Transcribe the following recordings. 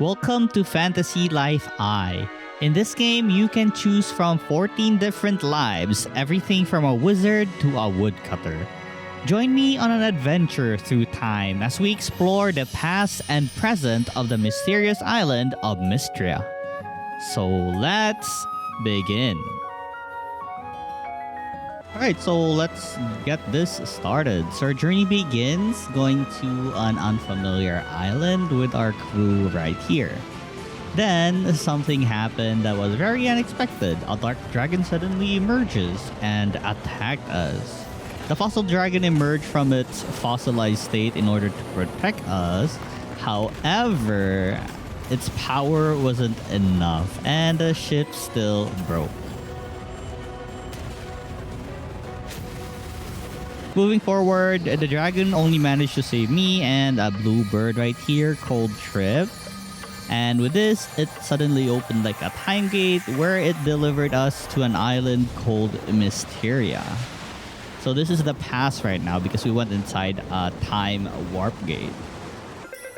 Welcome to Fantasy Life I. In this game, you can choose from 14 different lives, everything from a wizard to a woodcutter. Join me on an adventure through time as we explore the past and present of the mysterious island of Mystria. So let's begin. Alright, so let's get this started. So our journey begins going to an unfamiliar island with our crew right here. Then, something happened that was very unexpected. A dark dragon suddenly emerges and attacked us. The fossil dragon emerged from its fossilized state in order to protect us. However, its power wasn't enough and the ship still broke. Moving forward, the dragon only managed to save me and a blue bird right here called Trip. And with this, it suddenly opened like a time gate where it delivered us to an island called Mysteria. So this is the past right now because we went inside a time warp gate.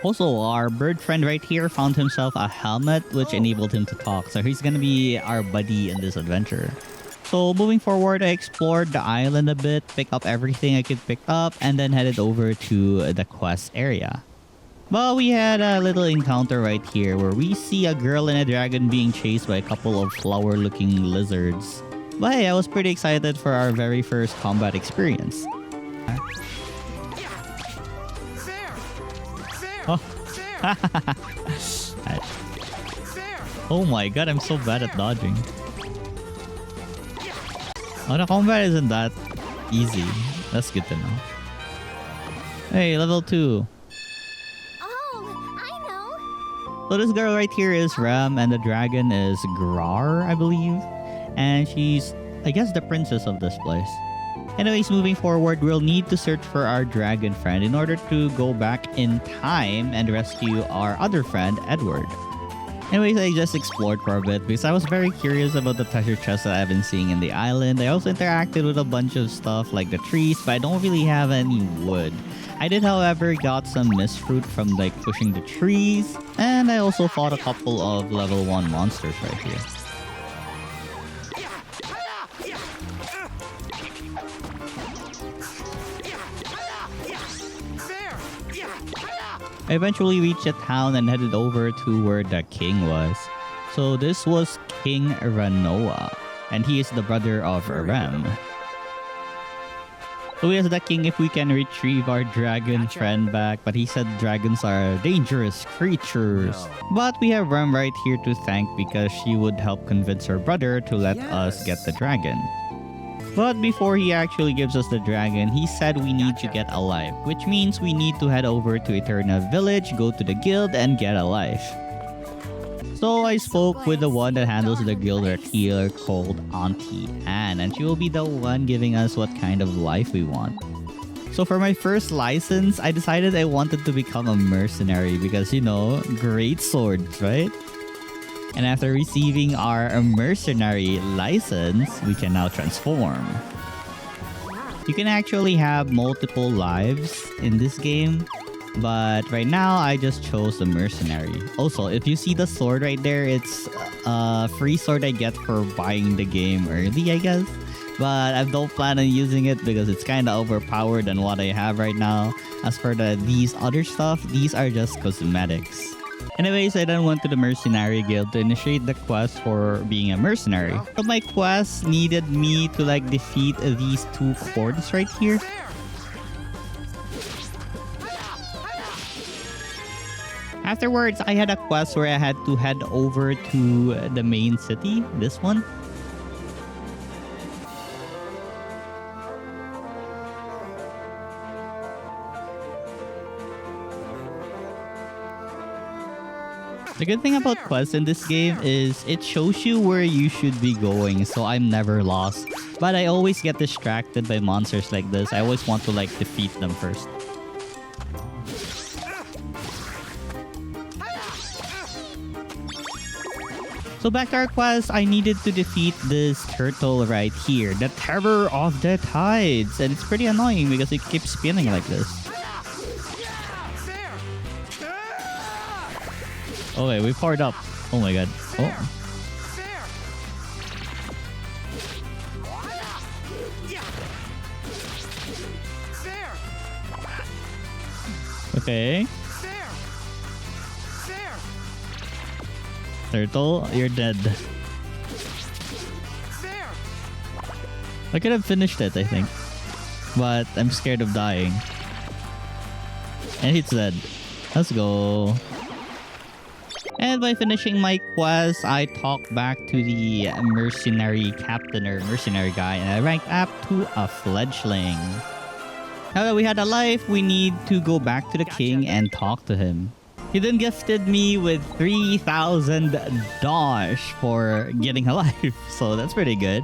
Also, our bird friend right here found himself a helmet which enabled him to talk. So he's gonna be our buddy in this adventure. So moving forward, I explored the island a bit, picked up everything I could pick up, and then headed over to the quest area. But we had a little encounter right here where we see a girl and a dragon being chased by a couple of flower-looking lizards. But hey, I was pretty excited for our very first combat experience. Oh. Oh my god, I'm so bad at dodging. Oh, the combat isn't that easy. That's good to know. Hey, level 2. Oh, I know. So this girl right here is Ram and the dragon is Grar, I believe. And she's, I guess, the princess of this place. Anyways, moving forward, we'll need to search for our dragon friend in order to go back in time and rescue our other friend, Edward. Anyways, I just explored for a bit because I was very curious about the treasure chests that I've been seeing in the island. I also interacted with a bunch of stuff like the trees, but I don't really have any wood. I did, however, got some mist fruit from like pushing the trees, and I also fought a couple of level 1 monsters right here. I eventually reached a town and headed over to where the king was. So this was King Ranoa, and he is the brother of Rem. So we asked the king if we can retrieve our dragon friend back, but he said dragons are dangerous creatures. But we have Rem right here to thank because she would help convince her brother to let us get the dragon. But before he actually gives us the dragon, he said we need to get a life, which means we need to head over to Eterna Village, go to the guild, and get a life. So I spoke with the one that handles the guild right here called Auntie Anne, and she will be the one giving us what kind of life we want. So for my first license, I decided I wanted to become a mercenary because, you know, great swords, right? And after receiving our mercenary license, we can now transform. You can actually have multiple lives in this game, but right now I just chose the mercenary. Also, if you see the sword right there, it's a free sword I get for buying the game early, I guess. But I don't plan on using it because it's kind of overpowered than what I have right now. As for these other stuff, these are just cosmetics. Anyways, I then went to the Mercenary Guild to initiate the quest for being a mercenary. So my quest needed me to like defeat these 2 cords right here. Afterwards, I had a quest where I had to head over to the main city, this one. The good thing about quests in this game is it shows you where you should be going, so I'm never lost. But I always get distracted by monsters like this. I always want to like defeat them first. So back to our quest, I needed to defeat this turtle right here, the Terror of the Tides. And it's pretty annoying because it keeps spinning like this. Okay, we powered up. Oh my god. Oh. Okay. Turtle, you're dead. I could have finished it, I think. But I'm scared of dying. And he's dead. Let's go. And by finishing my quest, I talked back to the mercenary captain or mercenary guy, and I ranked up to a fledgling. Now that we had a life, we need to go back to the king and talk to him. He then gifted me with 3,000 dosh for getting a life, so that's pretty good.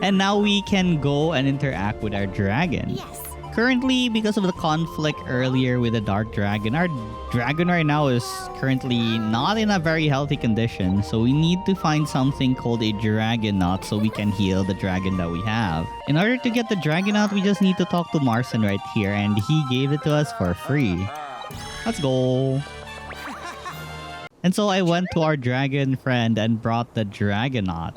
And now we can go and interact with our dragon. Yes. Currently, because of the conflict earlier with the dark dragon, our dragon right now is currently not in a very healthy condition. So we need to find something called a dragon knot so we can heal the dragon that we have. In order to get the dragon knot, we just need to talk to Marcin right here, and he gave it to us for free. Let's go. And so I went to our dragon friend and brought the dragon knot.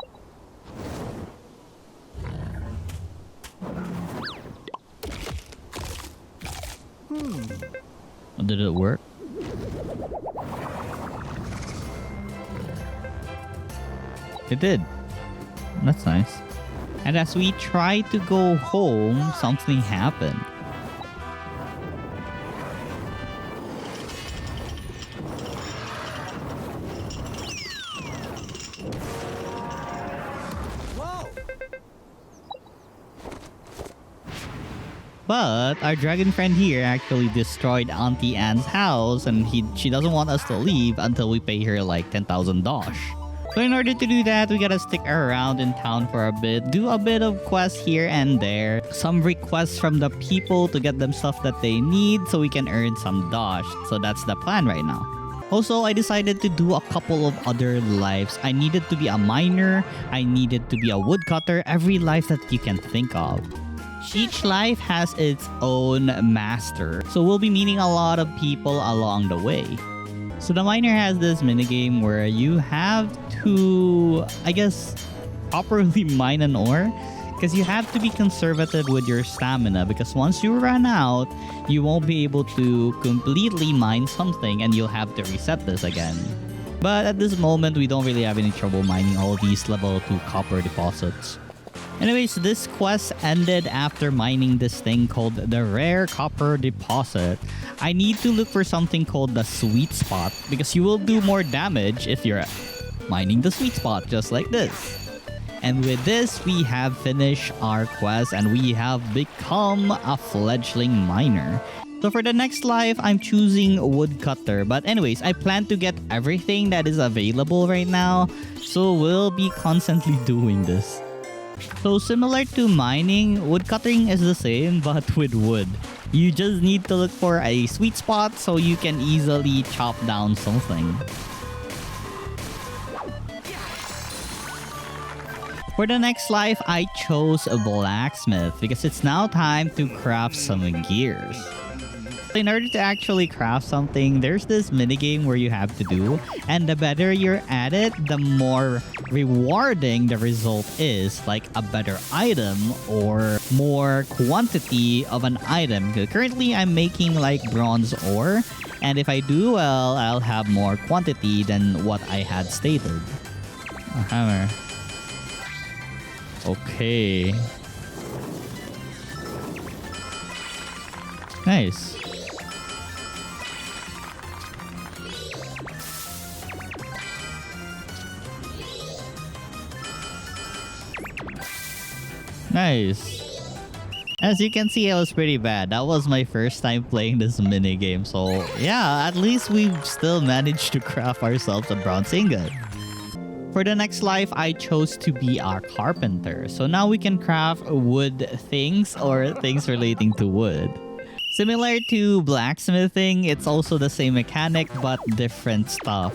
Did it work? It did. That's nice. And as we tried to go home, something happened. But our dragon friend here actually destroyed Auntie Anne's house, and she doesn't want us to leave until we pay her like 10,000 dosh. So in order to do that, we gotta stick around in town for a bit, do a bit of quests here and there, some requests from the people to get them stuff that they need so we can earn some dosh. So that's the plan right now. Also, I decided to do a couple of other lives. I needed to be a miner, I needed to be a woodcutter, every life that you can think of. Each life has its own master, so we'll be meeting a lot of people along the way. So the miner has this minigame where you have to, I guess, properly mine an ore, because you have to be conservative with your stamina, because once you run out, you won't be able to completely mine something and you'll have to reset this again. But at this moment, we don't really have any trouble mining all these level 2 copper deposits. Anyways, this quest ended after mining this thing called the rare copper deposit. I need to look for something called the sweet spot, because you will do more damage if you're mining the sweet spot, just like this. And with this, we have finished our quest and we have become a fledgling miner. So for the next life, I'm choosing woodcutter. But anyways, I plan to get everything that is available right now, so we'll be constantly doing this. So similar to mining, woodcutting is the same but with wood. You just need to look for a sweet spot so you can easily chop down something. For the next life, I chose a blacksmith because it's now time to craft some gears. In order to actually craft something, there's this minigame where you have to do, and the better you're at it, the more rewarding the result is, like a better item or more quantity of an item. Currently, I'm making like bronze ore, and if I do well, I'll have more quantity than what I had stated. A hammer. Okay. Nice. Nice. As you can see, I was pretty bad. That was my first time playing this minigame. So yeah, at least we've still managed to craft ourselves a bronze ingot. For the next life, I chose to be our carpenter. So now we can craft wood things or things relating to wood. Similar to blacksmithing, it's also the same mechanic but different stuff.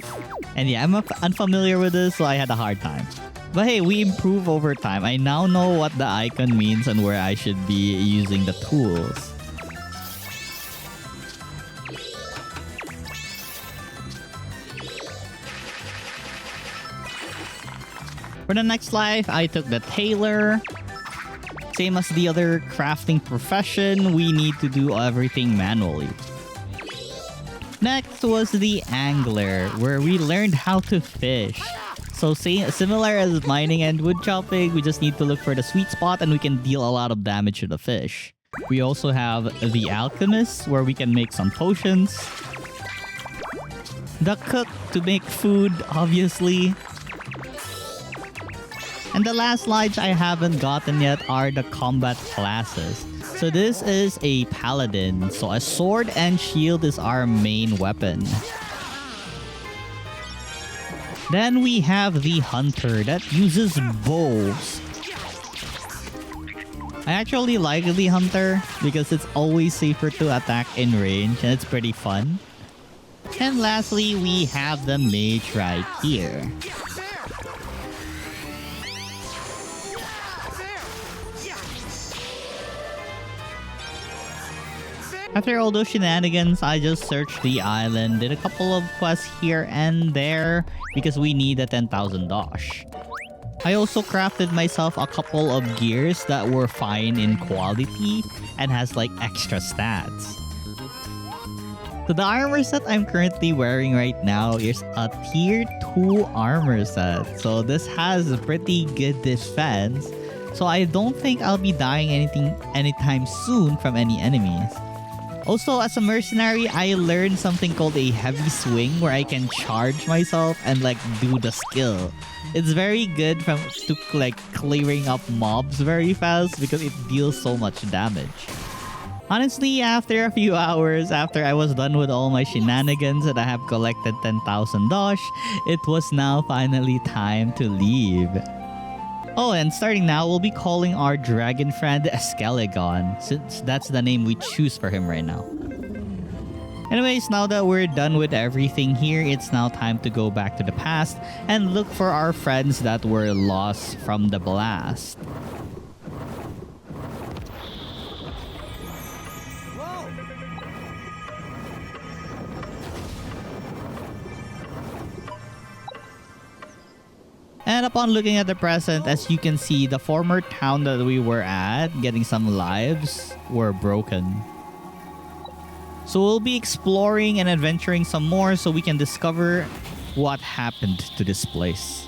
And yeah, I'm unfamiliar with this, so I had a hard time. But hey, we improve over time. I now know what the icon means and where I should be using the tools. For the next life, I took the tailor. Same as the other crafting profession, we need to do everything manually. Next was the angler, where we learned how to fish. So similar as mining and wood chopping, we just need to look for the sweet spot and we can deal a lot of damage to the fish. We also have the alchemist, where we can make some potions. The cook to make food, obviously. And the last lights I haven't gotten yet are the combat classes. So this is a paladin, so a sword and shield is our main weapon. Then we have the hunter that uses bows. I actually like the hunter because it's always safer to attack in range and it's pretty fun. And lastly, we have the mage right here. After all those shenanigans, I just searched the island, did a couple of quests here and there because we need a 10,000 dosh. I also crafted myself a couple of gears that were fine in quality and has like extra stats. So the armor set I'm currently wearing right now is a tier 2 armor set. So this has a pretty good defense. So I don't think I'll be dying anytime soon from any enemies. Also, as a mercenary, I learned something called a heavy swing where I can charge myself and like do the skill. It's very good to like clearing up mobs very fast because it deals so much damage. Honestly, after a few hours after I was done with all my shenanigans and I have collected 10,000 dosh, it was now finally time to leave. Oh, and starting now, we'll be calling our dragon friend Skelegon, since that's the name we choose for him right now. Anyways, now that we're done with everything here, it's now time to go back to the past and look for our friends that were lost from the blast. And upon looking at the present, as you can see, the former town that we were at, getting some lives, were broken. So we'll be exploring and adventuring some more so we can discover what happened to this place.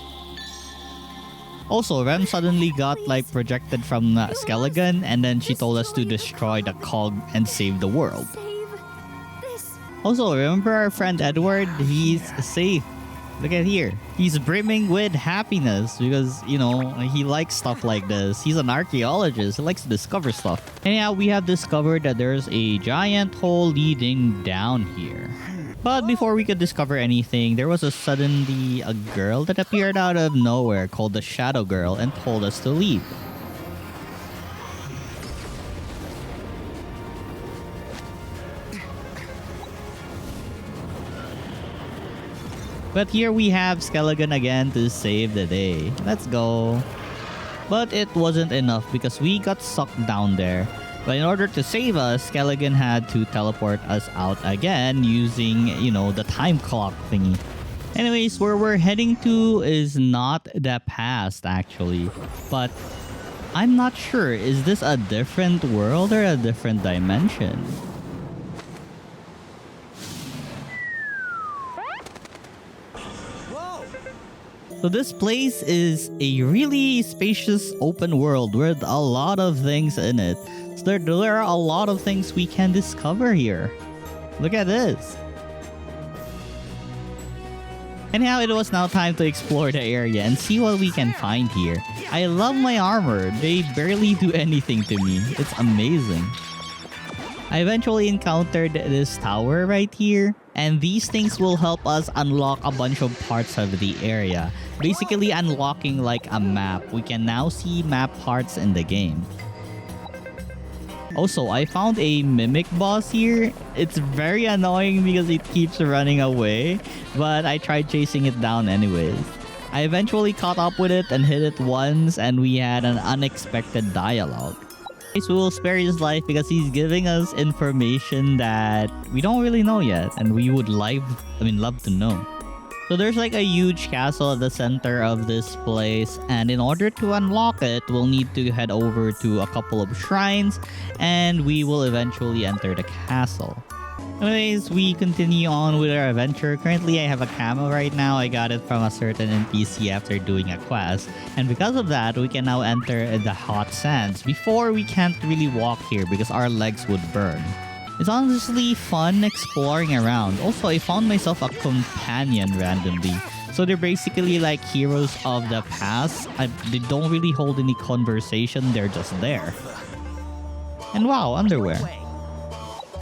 Also, Rem suddenly got like projected from Skelegon and then she told us to destroy the cog and save the world. Also, remember our friend Edward? He's safe. Look at here. He's brimming with happiness because, you know, he likes stuff like this. He's an archaeologist. He likes to discover stuff. Anyhow, we have discovered that there's a giant hole leading down here. But before we could discover anything, there was suddenly a girl that appeared out of nowhere called the Shadow Girl and told us to leave. But here we have Skelegon again to save the day. Let's go. But it wasn't enough because we got sucked down there. But in order to save us, Skelegon had to teleport us out again using, you know, the time clock thingy. Anyways, where we're heading to is not the past actually. But I'm not sure. Is this a different world or a different dimension? So this place is a really spacious open world with a lot of things in it. So there are a lot of things we can discover here. Look at this. Anyhow, it was now time to explore the area and see what we can find here. I love my armor. They barely do anything to me. It's amazing. I eventually encountered this tower right here. And these things will help us unlock a bunch of parts of the area. Basically unlocking like a map. We can now see map parts in the game. Also, I found a mimic boss here. It's very annoying because it keeps running away. But I tried chasing it down anyways. I eventually caught up with it and hit it once and we had an unexpected dialogue. We will spare his life because he's giving us information that we don't really know yet and we would love to know. So there's like a huge castle at the center of this place, and in order to unlock it, we'll need to head over to a couple of shrines, and we will eventually enter the castle. Anyways, we continue on with our adventure. Currently, I have a camo right now. I got it from a certain NPC after doing a quest. And because of that, we can now enter the hot sands. Before, we can't really walk here because our legs would burn. It's honestly fun exploring around. Also, I found myself a companion randomly. So they're basically like heroes of the past. They don't really hold any conversation. They're just there. And wow, underwear.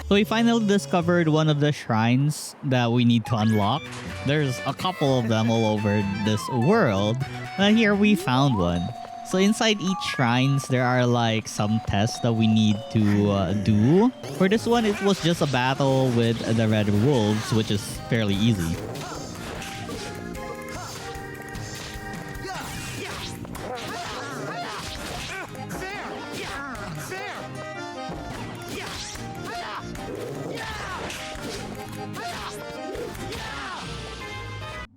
So we finally discovered one of the shrines that we need to unlock. There's a couple of them all over this world, but here we found one. So inside each shrines, there are like some tests that we need to do. For this one, it was just a battle with the red wolves, which is fairly easy.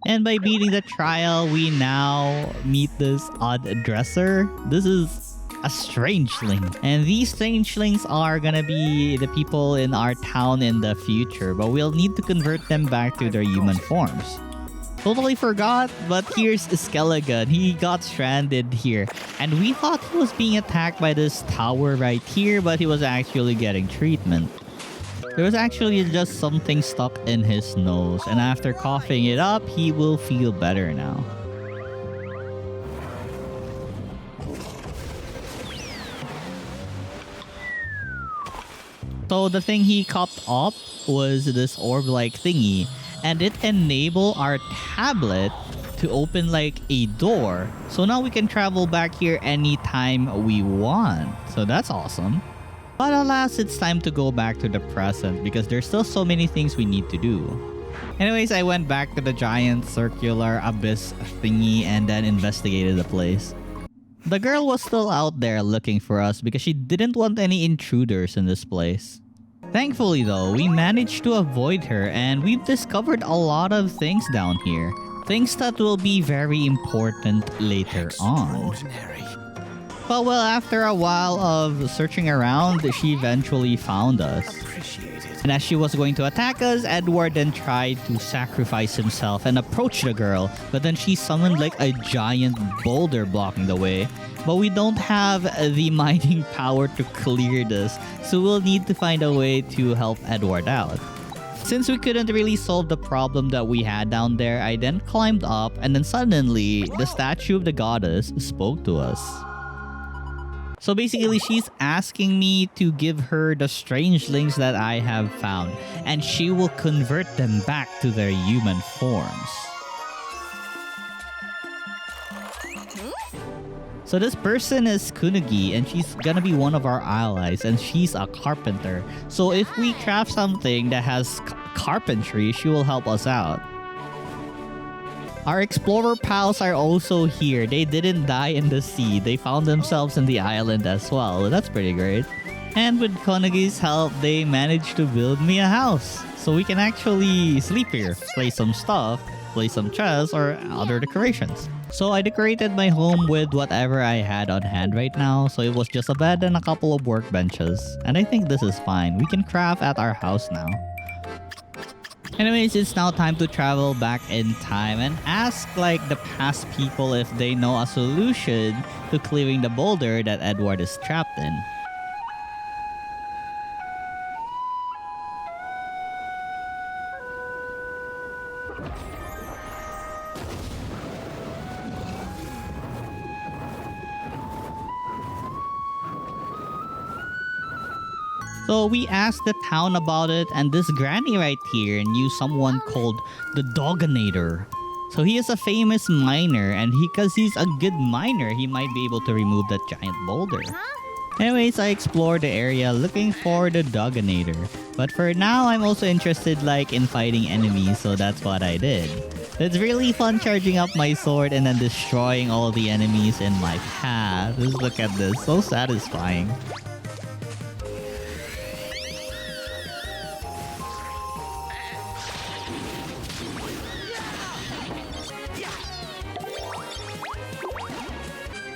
And by beating the trial, we now meet this odd dresser. This is a strangeling. And these strangelings are gonna be the people in our town in the future, but we'll need to convert them back to their human forms. Totally forgot, but here's Skeleton. He got stranded here. And we thought he was being attacked by this tower right here, but he was actually getting treatment. There was actually just something stuck in his nose, and after coughing it up, he will feel better now. So the thing he copped up was this orb-like thingy, and it enabled our tablet to open like a door. So now we can travel back here anytime we want. So that's awesome. But alas, it's time to go back to the present because there's still so many things we need to do. Anyways, I went back to the giant circular abyss thingy and then investigated the place. The girl was still out there looking for us because she didn't want any intruders in this place. Thankfully though, we managed to avoid her and we've discovered a lot of things down here. Things that will be very important later on. But well, after a while of searching around, she eventually found us. And as she was going to attack us, Edward then tried to sacrifice himself and approach the girl. But then she summoned like a giant boulder blocking the way. But we don't have the mining power to clear this, so we'll need to find a way to help Edward out. Since we couldn't really solve the problem that we had down there, I then climbed up and then suddenly the statue of the goddess spoke to us. So basically, she's asking me to give her the strangelings that I have found, and she will convert them back to their human forms. So this person is Kunugi, and she's gonna be one of our allies, and she's a carpenter. So if we craft something that has carpentry, she will help us out. Our explorer pals are also here. They didn't die in the sea. They found themselves in the island as well. That's pretty great. And with Konagi's help, they managed to build me a house. So we can actually sleep here, play some stuff, play some chess, or other decorations. So I decorated my home with whatever I had on hand right now. So it was just a bed and a couple of workbenches. And I think this is fine. We can craft at our house now. Anyways, it's now time to travel back in time and ask like the past people if they know a solution to clearing the boulder that Edward is trapped in. So we asked the town about it, and this granny right here knew someone called the Dogganator. So he is a famous miner, and because he's a good miner, he might be able to remove that giant boulder. Anyways, I explored the area looking for the Dogganator. But for now, I'm also interested like in fighting enemies, so that's what I did. It's really fun charging up my sword and then destroying all the enemies in my path. Just look at this, so satisfying.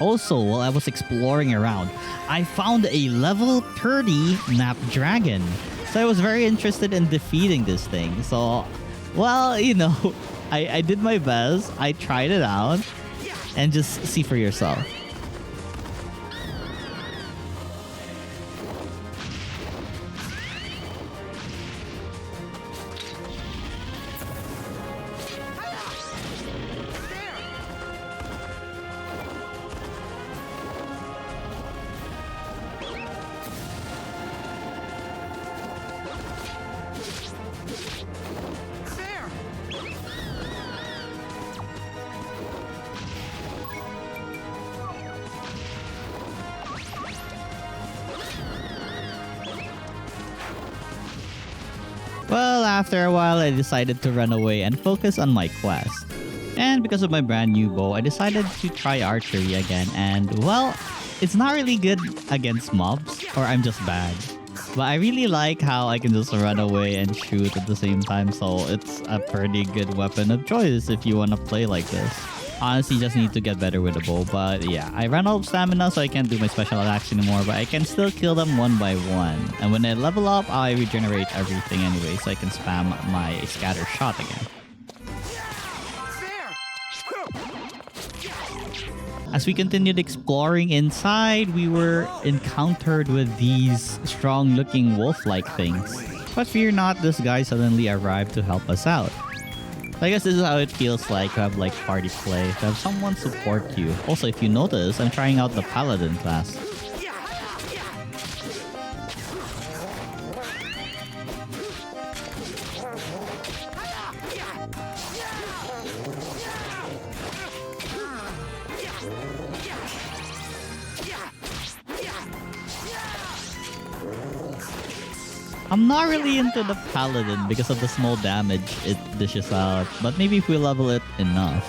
Also, while I was exploring around, I found a level 30 map dragon. So I was very interested in defeating this thing. So, well, you know, I did my best. I tried it out. And just see for yourself. Well, after a while, I decided to run away and focus on my quest. And because of my brand new bow, I decided to try archery again. And, well, it's not really good against mobs, or I'm just bad. But I really like how I can just run away and shoot at the same time. So it's a pretty good weapon of choice if you want to play like this. Honestly, just need to get better with the bow. But yeah, I ran out of stamina, so I can't do my special attacks anymore. But I can still kill them one by one. And when I level up, I regenerate everything anyway, so I can spam my scatter shot again. As we continued exploring inside, we were encountered with these strong-looking wolf-like things. But fear not, this guy suddenly arrived to help us out. I guess this is how it feels like to have like party play, to have someone support you. Also, if you notice, I'm trying out the paladin class. I'm not really into the paladin because of the small damage it dishes out, but maybe if we level it enough.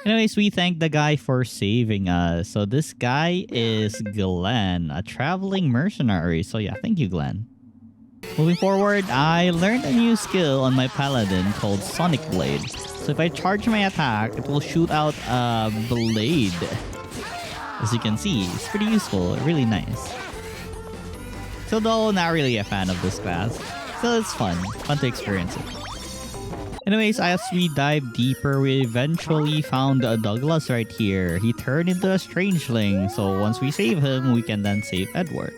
Anyways, we thank the guy for saving us. So this guy is Glenn, a traveling mercenary. So yeah, thank you, Glenn. Moving forward, I learned a new skill on my paladin called Sonic Blade. So if I charge my attack, it will shoot out a blade. As you can see, it's pretty useful, really nice. So though not really a fan of this class, still it's fun to experience it. Anyways, as we dive deeper, we eventually found Douglas right here. He turned into a strangeling, so once we save him, we can then save Edward.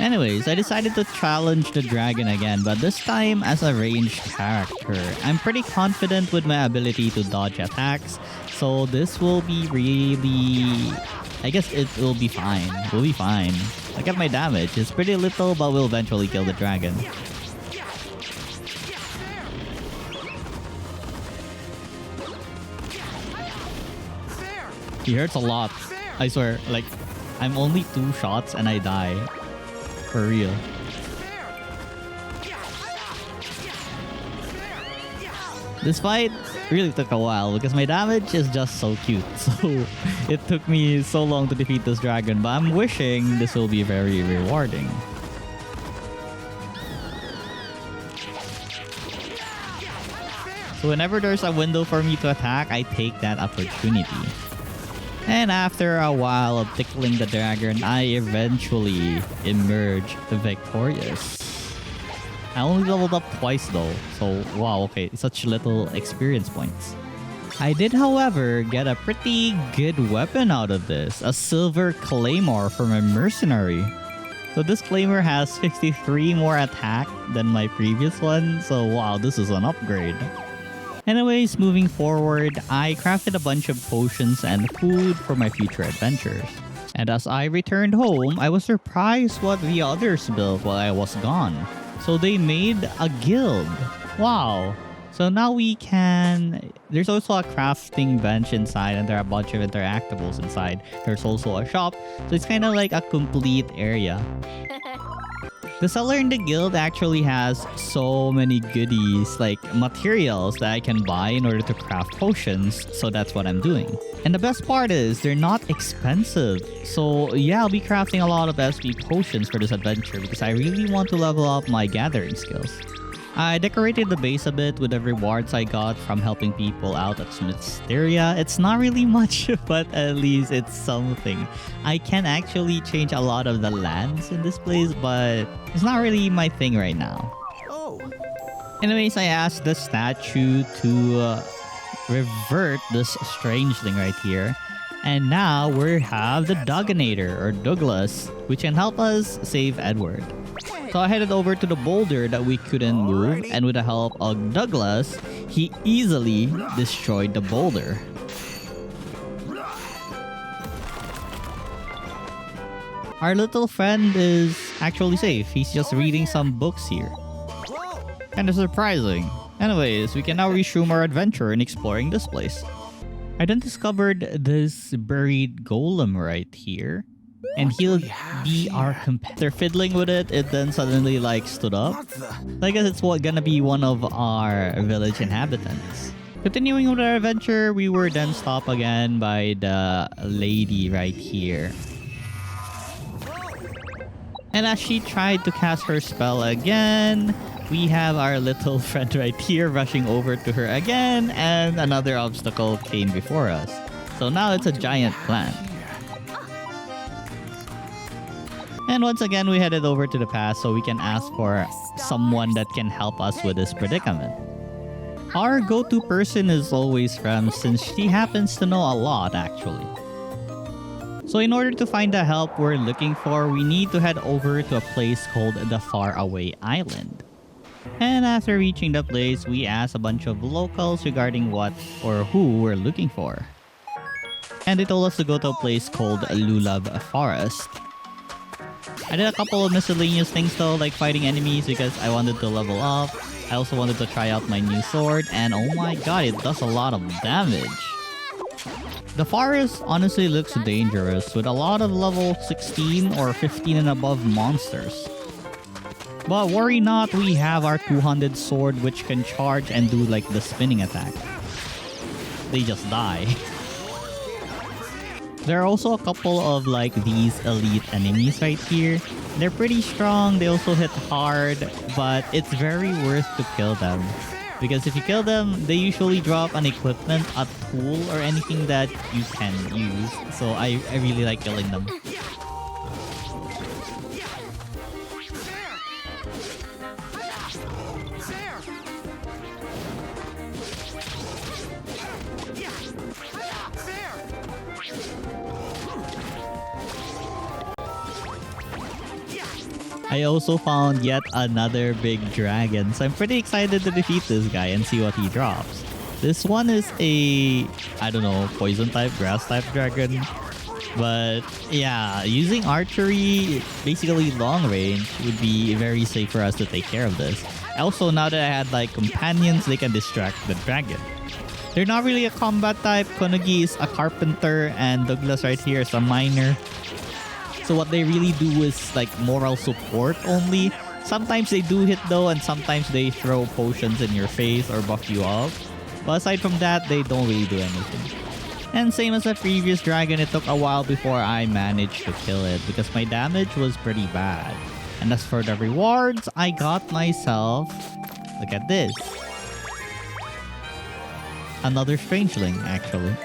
Anyways, I decided to challenge the dragon again, but this time as a ranged character. I'm pretty confident with my ability to dodge attacks, so this will be really... I guess it will be fine. We'll be fine. Look at my damage. It's pretty little, but we'll eventually kill the dragon. He hurts a lot. I swear, like, I'm only 2 shots and I die. For real. This fight really took a while because my damage is just so cute. So it took me so long to defeat this dragon, but I'm wishing this will be very rewarding. So whenever there's a window for me to attack, I take that opportunity. And after a while of tickling the dragon, I eventually emerge victorious. I only leveled up twice though, so wow, okay, such little experience points. I did, however, get a pretty good weapon out of this, a silver claymore from a mercenary. So this claymore has 53 more attack than my previous one, so wow, this is an upgrade. Anyways, moving forward, I crafted a bunch of potions and food for my future adventures. And as I returned home, I was surprised what the others built while I was gone. So they made a guild. Wow. So now we can... There's also a crafting bench inside and there are a bunch of interactables inside. There's also a shop. So it's kind of like a complete area. The seller in the guild actually has so many goodies, like materials that I can buy in order to craft potions. So that's what I'm doing. And the best part is they're not expensive. So yeah, I'll be crafting a lot of SP potions for this adventure because I really want to level up my gathering skills. I decorated the base a bit with the rewards I got from helping people out at Smithsteria. It's not really much, but at least it's something. I can actually change a lot of the lands in this place, but it's not really my thing right now. Oh. Anyways, I asked the statue to revert this strange thing right here. And now we have the Dogginator, or Douglas, which can help us save Edward. So I headed over to the boulder that we couldn't move, and with the help of Douglas, he easily destroyed the boulder. Our little friend is actually safe. He's just reading some books here. Kinda surprising. Anyways, we can now resume our adventure in exploring this place. I then discovered this buried golem right here. And he'll be our companion. They're fiddling with it, it then suddenly like stood up. I guess it's gonna be one of our village inhabitants. Continuing with our adventure, we were then stopped again by the lady right here. And as she tried to cast her spell again, we have our little friend right here rushing over to her again, and another obstacle came before us. So now it's a giant plant. And once again, we headed over to the past so we can ask for someone that can help us with this predicament. Our go-to person is always Rem, since she happens to know a lot actually. So in order to find the help we're looking for, we need to head over to a place called the Faraway Island. And after reaching the place, we asked a bunch of locals regarding what or who we're looking for. And they told us to go to a place called Lulab Forest. I did a couple of miscellaneous things though, like fighting enemies because I wanted to level up. I also wanted to try out my new sword, and oh my god, it does a lot of damage. The forest honestly looks dangerous with a lot of level 16 or 15 and above monsters. But worry not, we have our two-handed sword which can charge and do like the spinning attack. They just die. There are also a couple of like these elite enemies right here. They're pretty strong, they also hit hard, but it's very worth to kill them. Because if you kill them, they usually drop an equipment, a tool, or anything that you can use. So I really like killing them. I also found yet another big dragon, so I'm pretty excited to defeat this guy and see what he drops. This one is a, I don't know, poison type, grass type dragon. But yeah, using archery, basically long range, would be very safe for us to take care of this. Also, now that I had like companions, they can distract the dragon. They're not really a combat type. Konogi is a carpenter and Douglas right here is a miner. So what they really do is like moral support only. Sometimes they do hit though, and sometimes they throw potions in your face or buff you up. But aside from that, they don't really do anything. And same as the previous dragon, it took a while before I managed to kill it because my damage was pretty bad. And as for the rewards, I got myself, look at this, another strangeling actually.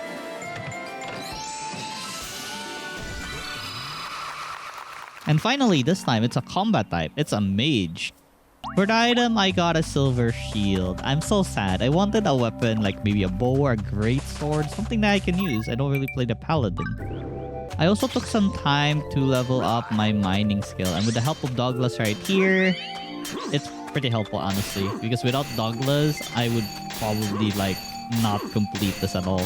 And finally, this time, it's a combat type. It's a mage. For the item, I got a silver shield. I'm so sad. I wanted a weapon, like maybe a bow or a great sword, something that I can use. I don't really play the paladin. I also took some time to level up my mining skill. And with the help of Douglas right here, it's pretty helpful, honestly. Because without Douglas, I would probably, like, not complete this at all.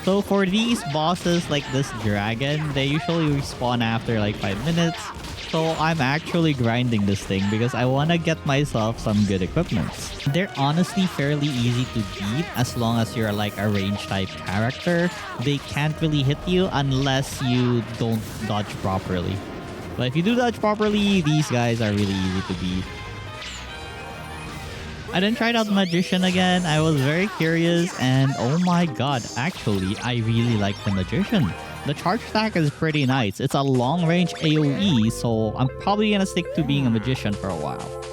So for these bosses like this dragon, they usually respawn after like 5 minutes. So I'm actually grinding this thing because I want to get myself some good equipments. They're honestly fairly easy to beat as long as you're like a range type character. They can't really hit you unless you don't dodge properly. But if you do dodge properly, these guys are really easy to beat. I then tried out Magician again. I was very curious and oh my god, actually, I really like the Magician. The charge attack is pretty nice. It's a long range AoE, so I'm probably gonna stick to being a Magician for a while.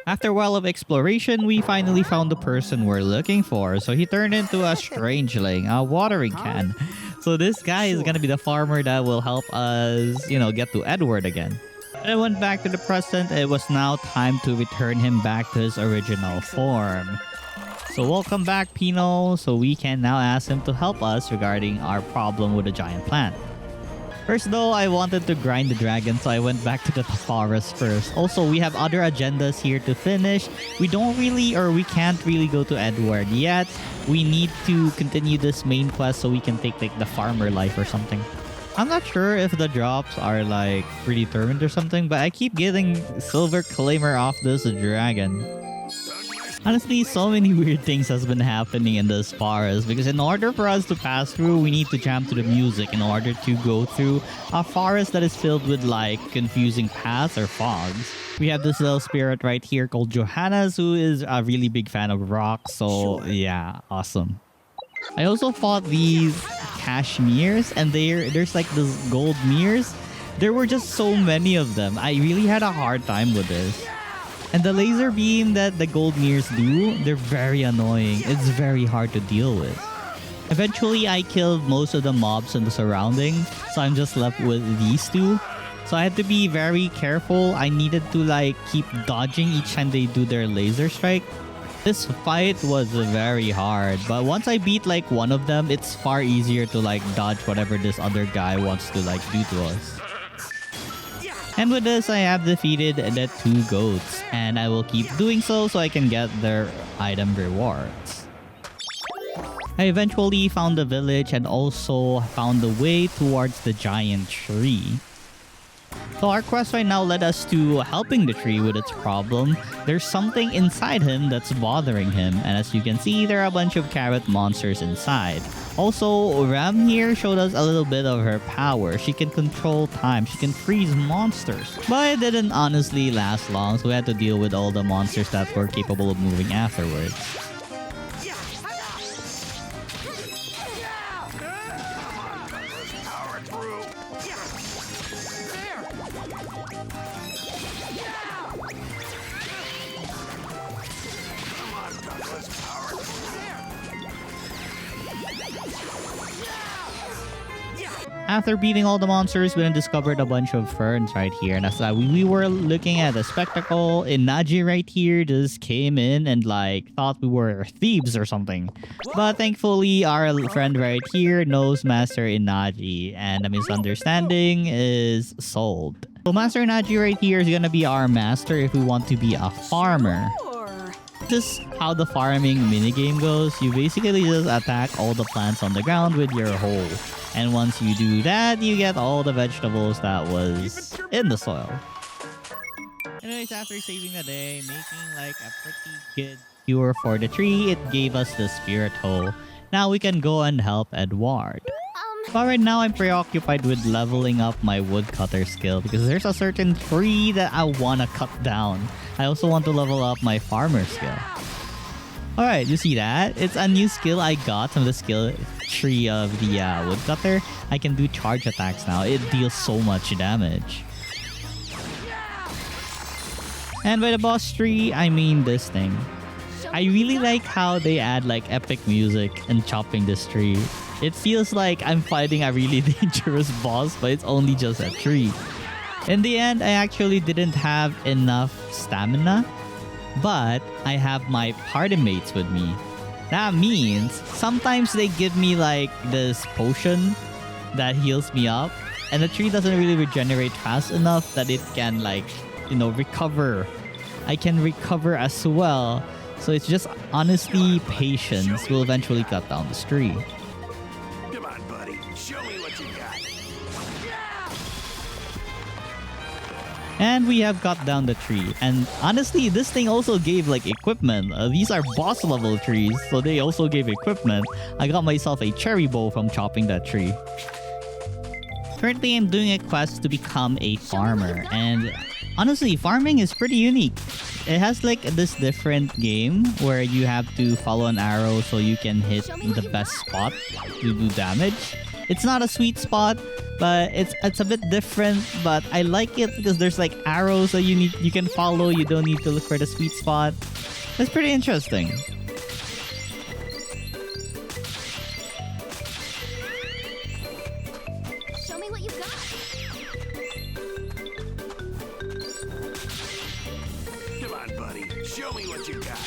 After a while of exploration, we finally found the person we're looking for. So he turned into a strangeling, a watering can. So this guy is gonna be the farmer that will help us, get to Edward again. When I went back to the present, it was now time to return him back to his original form. So welcome back, Pino. So we can now ask him to help us regarding our problem with the giant plant. First though, I wanted to grind the dragon, so I went back to the forest first. Also, we have other agendas here to finish. We can't really go to Edward yet. We need to continue this main quest so we can take like the farmer life or something. I'm not sure if the drops are like predetermined or something, but I keep getting silver claimer off this dragon. Honestly, so many weird things has been happening in this forest because in order for us to pass through, we need to jam to the music in order to go through a forest that is filled with like confusing paths or fogs. We have this little spirit right here called Johannes who is a really big fan of rock. So yeah, awesome. I also fought these cashmeres and there's like this gold mirrors. There were just so many of them. I really had a hard time with this. And the laser beam that the gold mirrors do, they're very annoying. It's very hard to deal with. Eventually, I killed most of the mobs in the surroundings, so I'm just left with these two. So I had to be very careful. I needed to like keep dodging each time they do their laser strike. This fight was very hard, but once I beat like one of them, it's far easier to like dodge whatever this other guy wants to like do to us. And with this, I have defeated the 2 goats, and I will keep doing so I can get their item rewards. I eventually found the village and also found the way towards the giant tree. So our quest right now led us to helping the tree with its problem. There's something inside him that's bothering him, and as you can see, there are a bunch of carrot monsters inside. Also, Ram here showed us a little bit of her power. She can control time, she can freeze monsters. But it didn't honestly last long, so we had to deal with all the monsters that were capable of moving afterwards. After beating all the monsters, we then discovered a bunch of ferns right here. And as we were looking at the spectacle, Inaji right here just came in and like thought we were thieves or something. But thankfully, our friend right here knows Master Inaji and the misunderstanding is solved. So Master Inaji right here is gonna be our master if we want to be a farmer. Just how the farming minigame goes, you basically just attack all the plants on the ground with your hoe. And once you do that, you get all the vegetables that was in the soil. Anyways, after saving the day, making like a pretty good cure for the tree, it gave us the spirit hoe. Now we can go and help Edward. But right now, I'm preoccupied with leveling up my woodcutter skill because there's a certain tree that I want to cut down. I also want to level up my farmer skill. Alright, you see that? It's a new skill I got from the skill tree of the woodcutter. I can do charge attacks now. It deals so much damage. And by the boss tree, I mean this thing. I really like how they add like epic music and chopping this tree. It feels like I'm fighting a really dangerous boss, but it's only just a tree. In the end, I actually didn't have enough stamina, but I have my party mates with me. That means sometimes they give me like this potion that heals me up, and the tree doesn't really regenerate fast enough that it can like, recover. I can recover as well. So it's just honestly patience will eventually cut down this tree. Come on, buddy. Show me what you got. And we have cut down the tree. And honestly, this thing also gave like equipment. These are boss level trees, so they also gave equipment. I got myself a cherry bow from chopping that tree. Currently, I'm doing a quest to become a farmer. And honestly, farming is pretty unique. it has like this different game where you have to follow an arrow so you can hit the best spot to do damage. It's not a sweet spot, but it's a bit different, but I like it because there's like arrows that you can follow. You don't need to look for the sweet spot. It's pretty interesting. Show me what you've got. Come on, buddy. Show me what you got.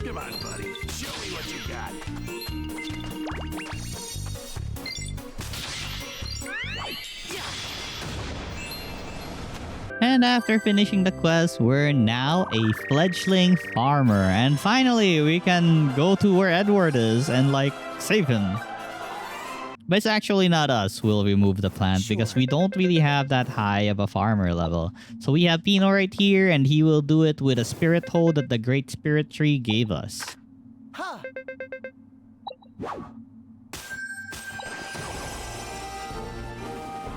Come on, buddy. Show me what you got. And after finishing the quest, we're now a fledgling farmer. And finally, we can go to where Edward is and like save him. But it's actually not us who will remove the plant because we don't really have that high of a farmer level. So we have Pino right here and he will do it with a spirit hoe that the Great Spirit Tree gave us. Huh.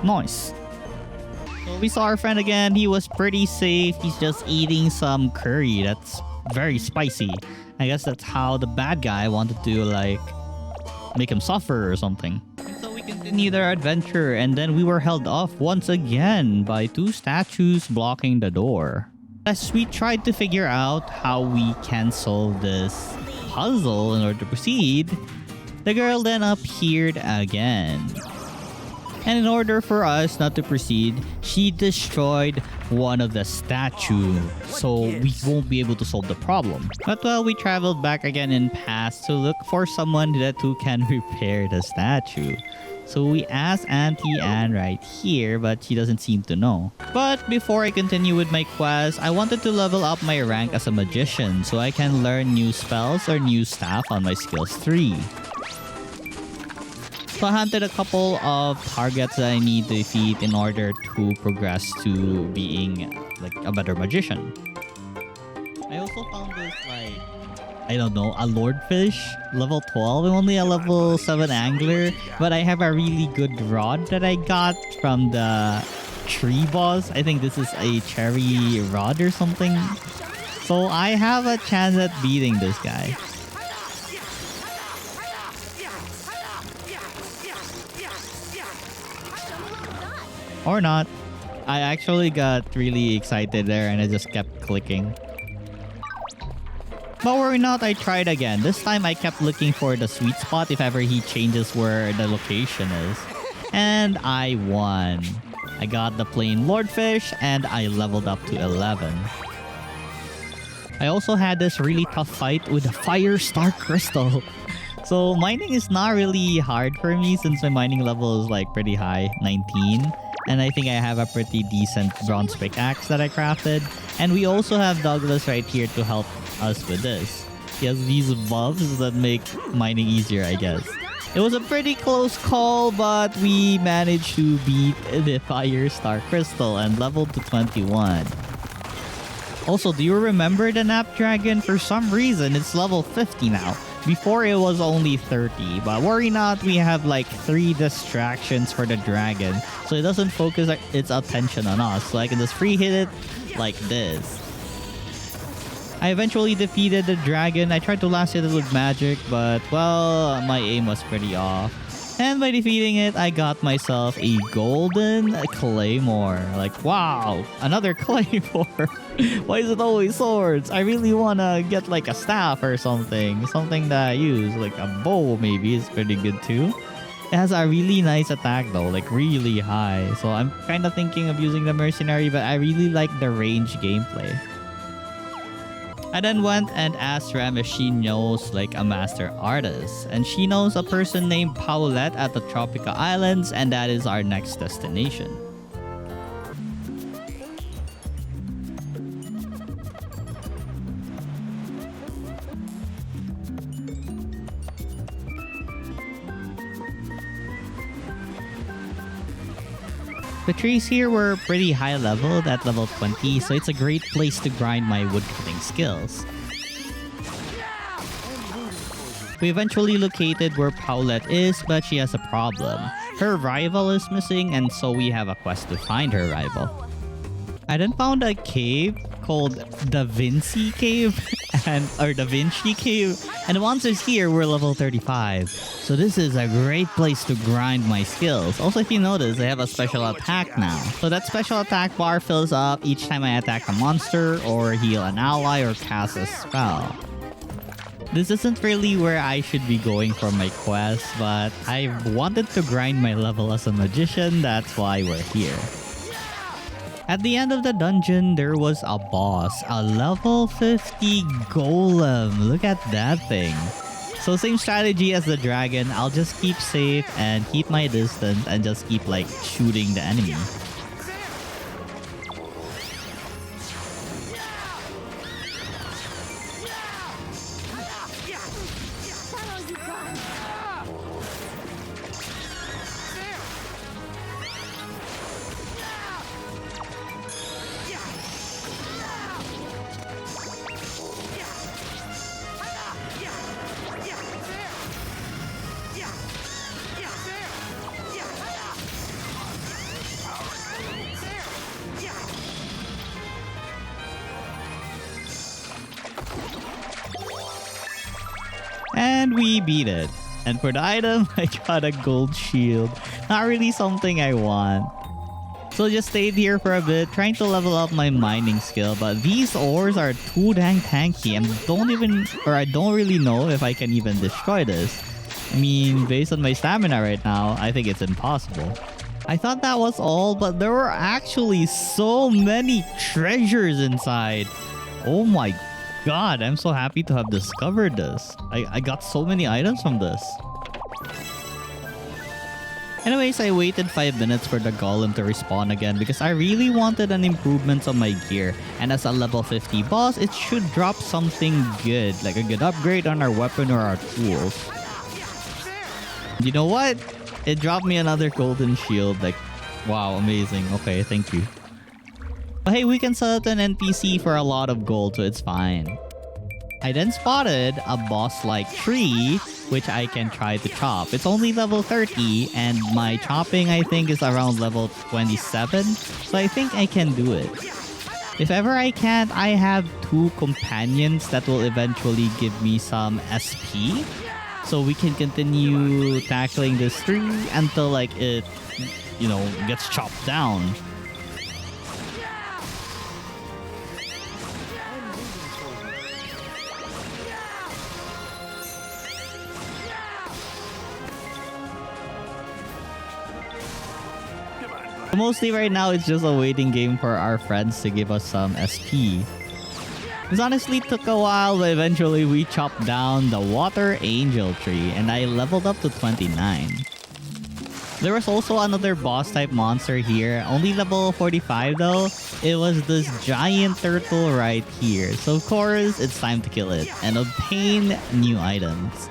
Nice. So we saw our friend again. He was pretty safe. He's just eating some curry that's very spicy. I guess that's how the bad guy wanted to like make him suffer or something. And so we continued our adventure and then we were held off once again by two statues blocking the door. As we tried to figure out how we can solve this puzzle in order to proceed, the girl then appeared again. And in order for us not to proceed, she destroyed one of the statues, so we won't be able to solve the problem. But well, we traveled back again in past to look for someone who can repair the statue. So we asked Auntie Anne right here, but she doesn't seem to know. But before I continue with my quest, I wanted to level up my rank as a magician so I can learn new spells or new staff on my skills 3. So I hunted a couple of targets that I need to defeat in order to progress to being like a better magician. I also found this like, I don't know, a Lordfish, level 12. I'm only a level 7 angler, but I have a really good rod that I got from the tree boss. I think this is a cherry rod or something. So I have a chance at beating this guy. Or not. I actually got really excited there and I just kept clicking. But worry not, I tried again. This time I kept looking for the sweet spot if ever he changes where the location is. And I won. I got the plain Lordfish and I leveled up to 11. I also had this really tough fight with the Fire Star Crystal. So mining is not really hard for me since my mining level is like pretty high, 19. And I think I have a pretty decent bronze pickaxe that I crafted. And we also have Douglas right here to help us with this. He has these buffs that make mining easier, I guess. It was a pretty close call, but we managed to beat the Fire Star Crystal and leveled to 21. Also, do you remember the Nap Dragon? For some reason, it's level 50 now. Before it was only 30, but worry not, we have like 3 distractions for the dragon, so it doesn't focus its attention on us, so I can just free hit it like this. I eventually defeated the dragon. I tried to last hit it with magic, but well, my aim was pretty off. And by defeating it, I got myself a golden claymore. Like, wow, another claymore. Why is it always swords? I really want to get like a staff or something. Something that I use, like a bow maybe is pretty good too. It has a really nice attack though, like really high. So I'm kind of thinking of using the mercenary, but I really like the range gameplay. I then went and asked Rem if she knows like a master artist. And she knows a person named Paulette at the Tropical Islands, and that is our next destination. The trees here were pretty high level at level 20, so it's a great place to grind my woodcutting skills. We eventually located where Paulette is, but she has a problem. Her rival is missing, and so we have a quest to find her rival. I then found a cave called Da Vinci Cave or Da Vinci Cave, and the monsters here were level 35. So this is a great place to grind my skills. Also, if you notice, I have a special attack now. So that special attack bar fills up each time I attack a monster or heal an ally or cast a spell. This isn't really where I should be going for my quest, but I wanted to grind my level as a magician, that's why we're here. At the end of the dungeon, there was a boss, a level 50 golem. Look at that thing. So same strategy as the dragon, I'll just keep safe and keep my distance and just keep like shooting the enemy. And we beat it. And for the item, I got a gold shield. Not really something I want. So just stayed here for a bit, trying to level up my mining skill. But these ores are too dang tanky and I don't really know if I can even destroy this. I mean, based on my stamina right now, I think it's impossible. I thought that was all, but there were actually so many treasures inside. Oh my god, I'm so happy to have discovered this. I got so many items from this. Anyways, I waited 5 minutes for the golem to respawn again because I really wanted an improvement on my gear. And as a level 50 boss, it should drop something good, like a good upgrade on our weapon or our tools. You know what? It dropped me another golden shield. Like, wow, amazing. Okay, thank you. But hey, we can sell it to an NPC for a lot of gold, so it's fine. I then spotted a boss-like tree, which I can try to chop. It's only level 30, and my chopping, I think, is around level 27. So I think I can do it. If ever I can't, I have 2 companions that will eventually give me some SP. So we can continue tackling this tree until like it, you know, gets chopped down. Mostly right now, it's just a waiting game for our friends to give us some SP. This honestly took a while, but eventually we chopped down the water angel tree and I leveled up to 29. There was also another boss type monster here, only level 45 though. It was this giant turtle right here. So of course, it's time to kill it and obtain new items.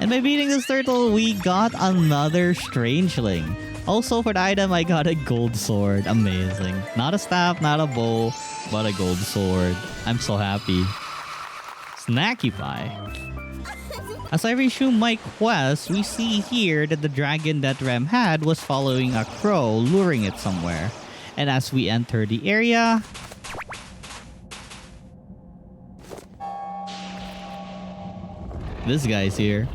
And by beating this turtle, we got another strangeling. Also for the item, I got a gold sword. Amazing. Not a staff, not a bow, but a gold sword. I'm so happy. Snacky pie. As I resume my quest, we see here that the dragon that Rem had was following a crow, luring it somewhere. And as we enter the area, this guy's here.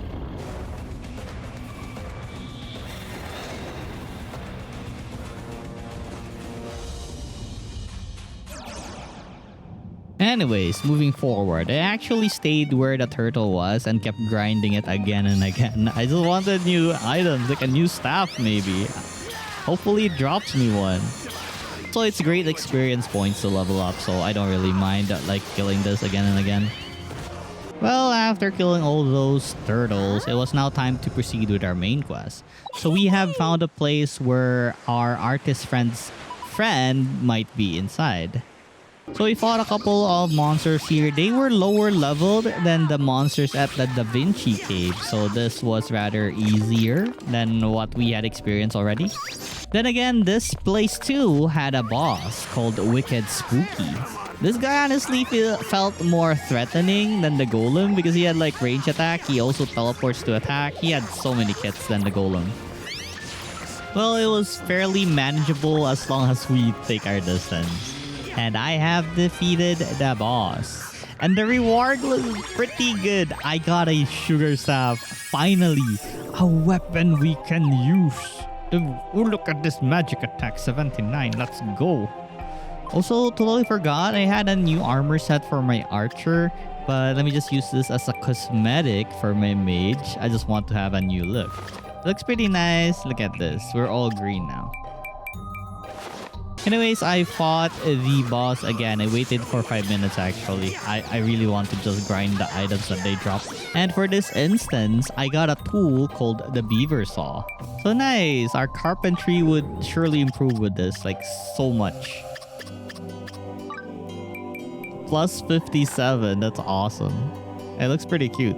Anyways, moving forward, I actually stayed where the turtle was and kept grinding it again and again. I just wanted new items, like a new staff maybe. Hopefully it drops me one. So it's great experience points to level up, so I don't really mind like killing this again and again. Well, after killing all those turtles, it was now time to proceed with our main quest. So we have found a place where our artist friend's friend might be inside. So we fought a couple of monsters here. They were lower leveled than the monsters at the Da Vinci Cave. So this was rather easier than what we had experienced already. Then again, this place too had a boss called Wicked Spooky. This guy honestly felt more threatening than the golem because he had like range attack. He also teleports to attack. He had so many kits than the golem. Well, it was fairly manageable as long as we take our distance. And I have defeated the boss. And the reward was pretty good. I got a sugar staff. Finally, a weapon we can use. Oh, look at this magic attack, 79. Let's go. Also, totally forgot I had a new armor set for my archer. But let me just use this as a cosmetic for my mage. I just want to have a new look. Looks pretty nice. Look at this. We're all green now. Anyways, I fought the boss again. I waited for 5 minutes actually. I really want to just grind the items that they drop. And for this instance, I got a tool called the beaver saw. So nice. Our carpentry would surely improve with this, like so much. Plus 57. That's awesome. It looks pretty cute.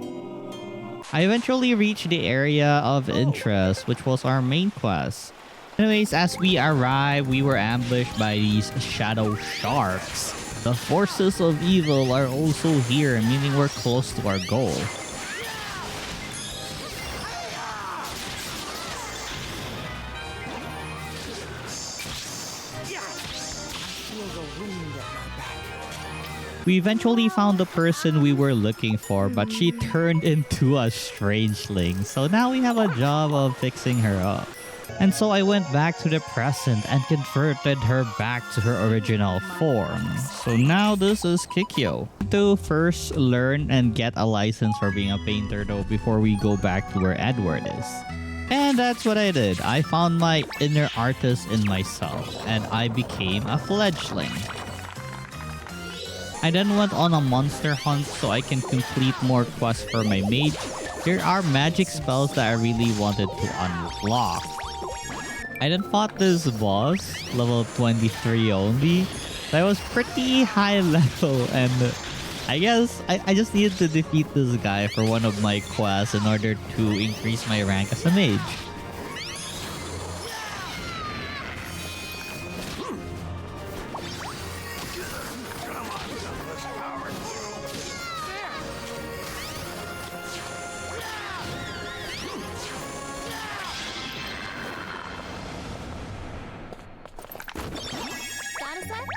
I eventually reached the area of interest, which was our main quest. Anyways, as we arrived, we were ambushed by these shadow sharks. The forces of evil are also here, meaning we're close to our goal. We eventually found the person we were looking for, but she turned into a strangeling. So now we have a job of fixing her up. And so I went back to the present and converted her back to her original form. So now this is Kikyo. To first learn and get a license for being a painter though before we go back to where Edward is. And that's what I did. I found my inner artist in myself and I became a fledgling. I then went on a monster hunt so I can complete more quests for my mage. There are magic spells that I really wanted to unlock. I then fought this boss, level 23 only. That was pretty high level and I guess I just needed to defeat this guy for one of my quests in order to increase my rank as a mage.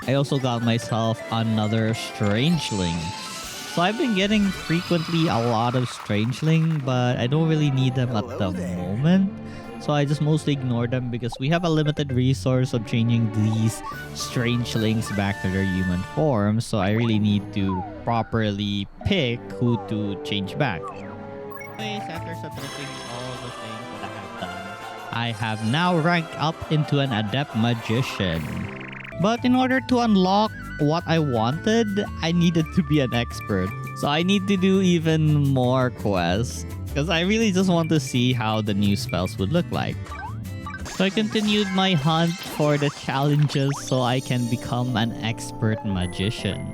I also got myself another strangeling. So I've been getting frequently a lot of strangeling, but I don't really need them at the moment. So I just mostly ignore them because we have a limited resource of changing these strangelings back to their human form. So I really need to properly pick who to change back. Anyways, after submitting all the things that I have done, I have now ranked up into an adept magician. But in order to unlock what I wanted, I needed to be an expert. So I need to do even more quests. Because I really just want to see how the new spells would look like. So I continued my hunt for the challenges so I can become an expert magician.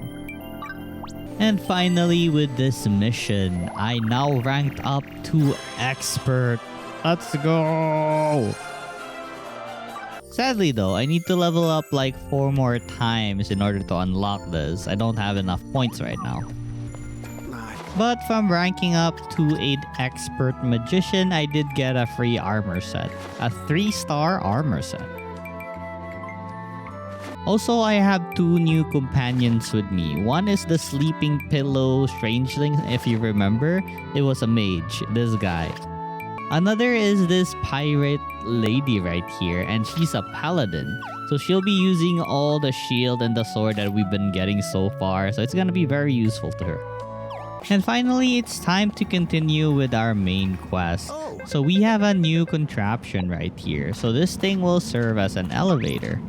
And finally with this mission, I now ranked up to expert. Let's go! Sadly though, I need to level up like 4 more times in order to unlock this. I don't have enough points right now. But from ranking up to an expert magician, I did get a free armor set. A 3-star armor set. Also, I have 2 new companions with me. One is the sleeping pillow strangeling, if you remember. It was a mage, this guy. Another is this pirate lady right here, and she's a paladin. So she'll be using all the shield and the sword that we've been getting so far, so it's gonna be very useful to her. And finally, it's time to continue with our main quest. So we have a new contraption right here. So this thing will serve as an elevator.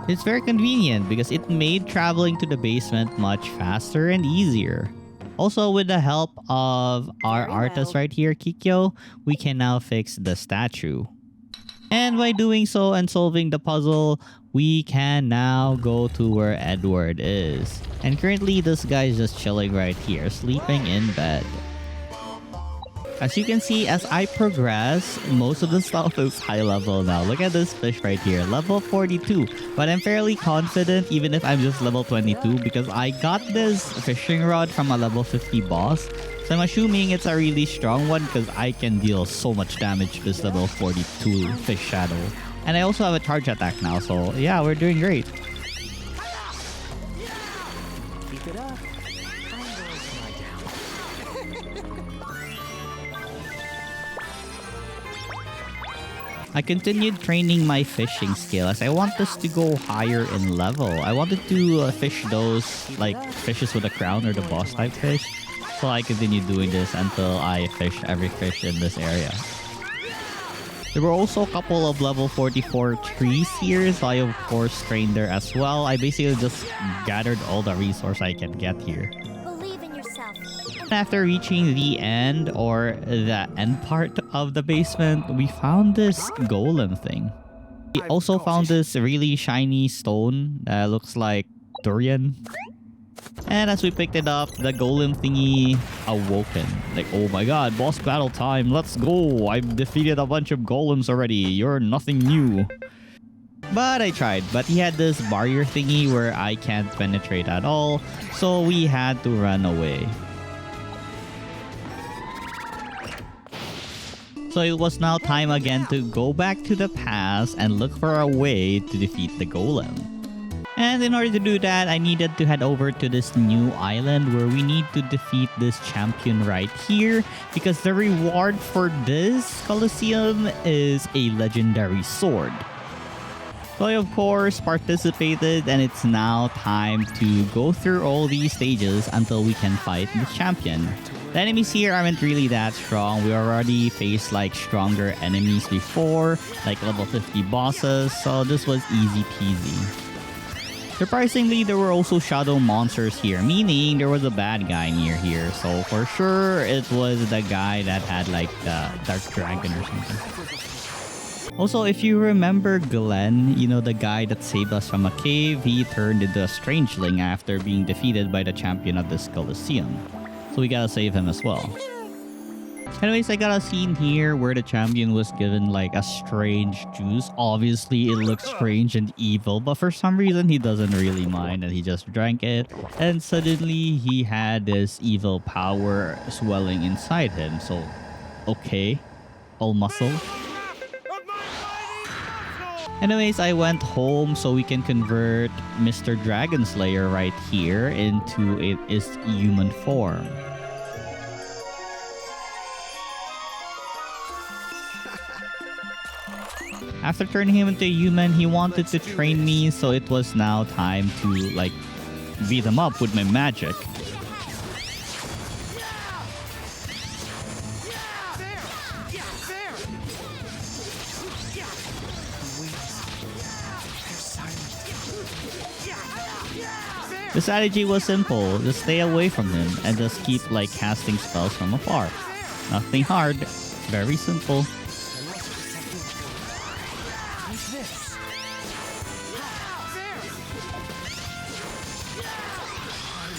It's very convenient because it made traveling to the basement much faster and easier. Also, with the help of our artist right here, Kikyo, we can now fix the statue. And by doing so and solving the puzzle, we can now go to where Edward is. And currently, this guy is just chilling right here, sleeping in bed. As you can see, as I progress, most of the stuff is high level now. Look at this fish right here, level 42. But I'm fairly confident even if I'm just level 22 because I got this fishing rod from a level 50 boss. So I'm assuming it's a really strong one because I can deal so much damage to this level 42 fish shadow. And I also have a charge attack now, so yeah, we're doing great. Keep it up. I'm going to lie down. I continued training my fishing skill as I want this to go higher in level. I wanted to fish those like fishes with a crown or the boss type fish. So I continued doing this until I fish every fish in this area. There were also a couple of level 44 trees here, so I of course trained there as well. I basically just gathered all the resource I can get here. Believe in yourself. After reaching the end or the end part of the basement, we found this golem thing. We also found this really shiny stone that looks like durian. And as we picked it up, the golem thingy awoken. Like, oh my god, boss battle time, let's go! I've defeated a bunch of golems already, you're nothing new. But I tried, but he had this barrier thingy where I can't penetrate at all, so we had to run away. So it was now time again to go back to the past and look for a way to defeat the golem. And in order to do that, I needed to head over to this new island where we need to defeat this champion right here because the reward for this Colosseum is a legendary sword. So I of course participated and it's now time to go through all these stages until we can fight the champion. The enemies here aren't really that strong. We already faced like stronger enemies before, like level 50 bosses, so this was easy peasy. Surprisingly, there were also shadow monsters here, meaning there was a bad guy near here. So for sure, it was the guy that had like the dark dragon or something. Also, if you remember Glenn, you know the guy that saved us from a cave, he turned into a strangeling after being defeated by the champion of this Colosseum. So we gotta save him as well. Anyways, I got a scene here where the champion was given like a strange juice. Obviously, it looks strange and evil, but for some reason, he doesn't really mind and he just drank it. And suddenly, he had this evil power swelling inside him. So, okay, all muscle. Anyways, I went home so we can convert Mr. Dragon Slayer right here into his human form. After turning him into a human, he wanted to train me, so it was now time to like beat him up with my magic. The strategy was simple, just stay away from him and just keep like casting spells from afar. Nothing hard, very simple.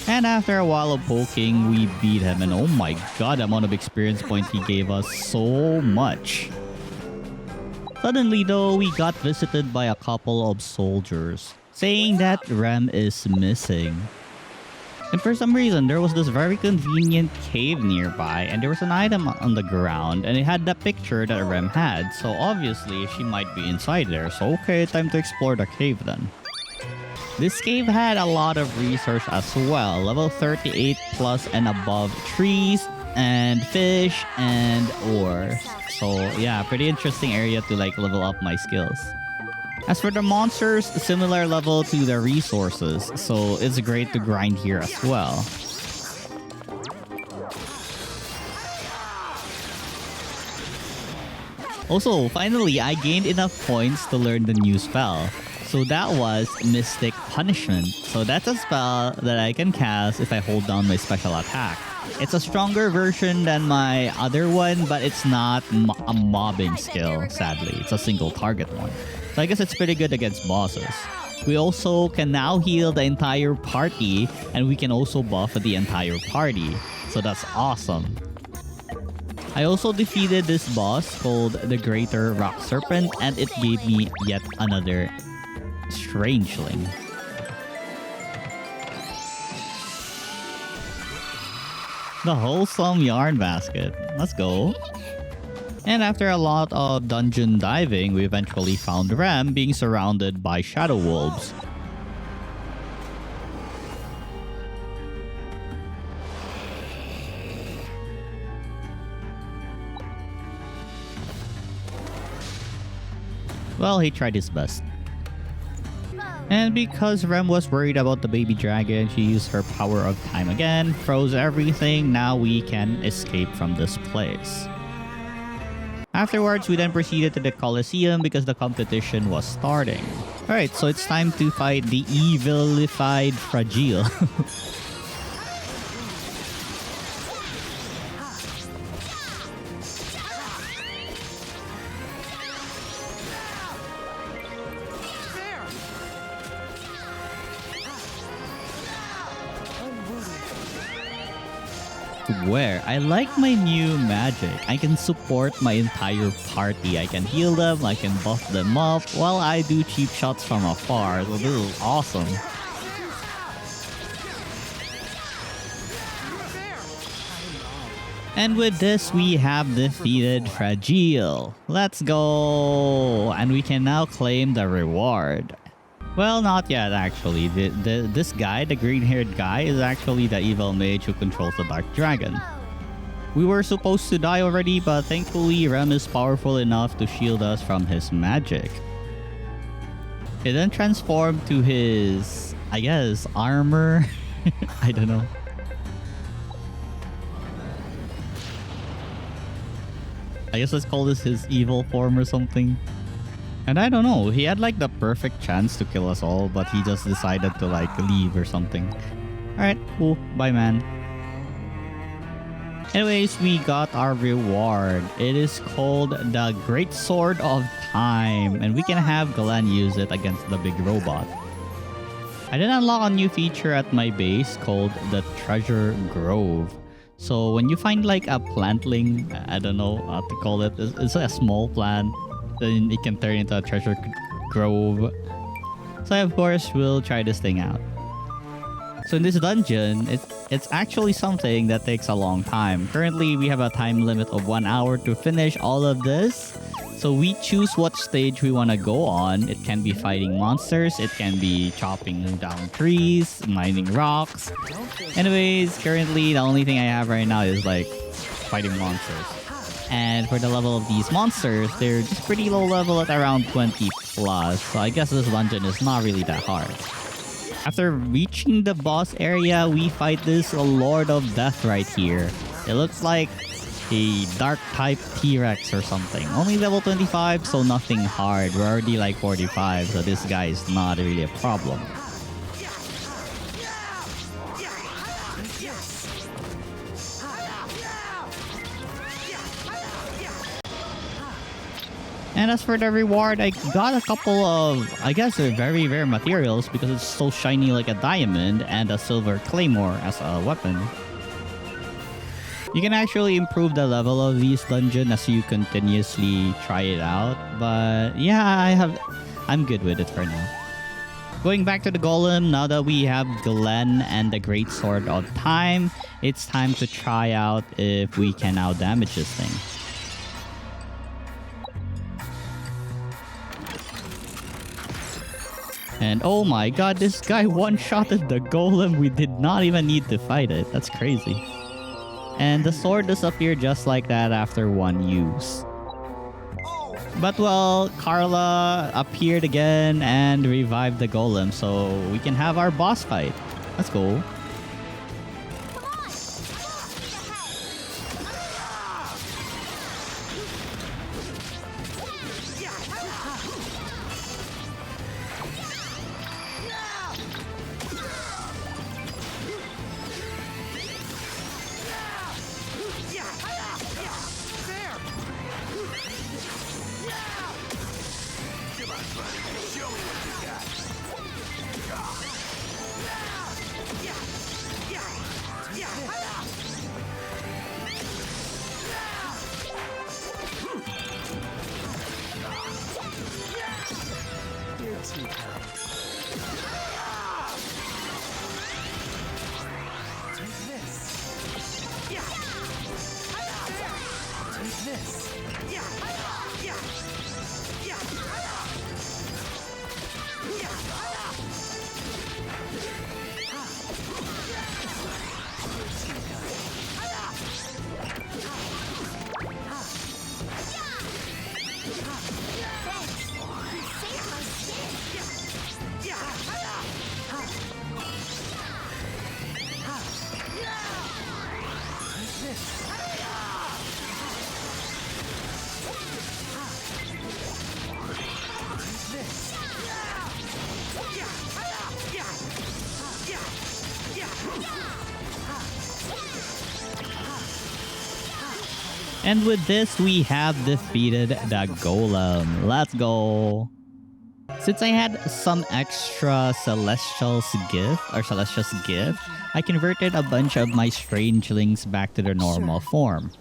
And after a while of poking, we beat him, and oh my god, the amount of experience points he gave us, so much. Suddenly though, we got visited by a couple of soldiers, saying that Rem is missing. And for some reason, there was this very convenient cave nearby, and there was an item on the ground, and it had the picture that Rem had, so obviously she might be inside there, so okay, time to explore the cave then. This cave had a lot of research as well, level 38 plus and above trees, and fish, and ore. So yeah, pretty interesting area to like level up my skills. As for the monsters, similar level to the resources, so it's great to grind here as well. Also, finally, I gained enough points to learn the new spell. So that was Mystic Punishment. So that's a spell that I can cast if I hold down my special attack. It's a stronger version than my other one, but it's not a mobbing skill, sadly. It's a single target one. So I guess it's pretty good against bosses. We also can now heal the entire party, and we can also buff the entire party. So that's awesome. I also defeated this boss called the Greater Rock Serpent, and it gave me yet another Strangeling. The wholesome yarn basket. Let's go. And after a lot of dungeon diving, we eventually found Rem being surrounded by shadow wolves. Well, he tried his best. And because Rem was worried about the baby dragon, she used her power of time again, froze everything. Now we can escape from this place. Afterwards, we then proceeded to the Colosseum because the competition was starting. Alright, so it's time to fight the evilified Fragile. Where I like my new magic. I can support my entire party. I can heal them, I can buff them up while I do cheap shots from afar. So this is awesome. And with this, we have defeated Fragile. Let's go! And we can now claim the reward. Well, not yet actually. This guy, the green-haired guy, is actually the evil mage who controls the Dark Dragon. We were supposed to die already, but thankfully Rem is powerful enough to shield us from his magic. He then transformed to his, I guess, armor? I don't know. I guess let's call this his evil form or something. And I don't know, he had like the perfect chance to kill us all, but he just decided to like leave or something. Alright, cool. Bye, man. Anyways, we got our reward. It is called the Great Sword of Time, and we can have Glenn use it against the big robot. I did unlock a new feature at my base called the Treasure Grove. So when you find like a plantling, I don't know how to call it, it's like a small plant, then it can turn into a treasure grove. So of course, we'll try this thing out. So in this dungeon, it's actually something that takes a long time. Currently, we have a time limit of 1 hour to finish all of this. So we choose what stage we want to go on. It can be fighting monsters. It can be chopping down trees, mining rocks. Anyways, currently, the only thing I have right now is like fighting monsters. And for the level of these monsters, they're just pretty low level at around 20 plus. So I guess this dungeon is not really that hard. After reaching the boss area, we fight this Lord of Death right here. It looks like a dark type T-Rex or something. Only level 25, so nothing hard. We're already like 45, so this guy is not really a problem. And as for the reward, I got a couple of, I guess, very rare materials because it's so shiny like a diamond, and a silver claymore as a weapon. You can actually improve the level of these dungeons as you continuously try it out. But yeah, I'm good with it for now. Going back to the golem, now that we have Glenn and the Great Sword of Time, it's time to try out if we can now damage this thing. And oh my god, this guy one-shotted the golem. We did not even need to fight it. That's crazy. And the sword disappeared just like that after one use. But well, Carla appeared again and revived the golem, so we can have our boss fight. Let's go. And with this, we have defeated the golem. Let's go. Since I had some extra Celestial's gift, I converted a bunch of my strangelings back to their normal form.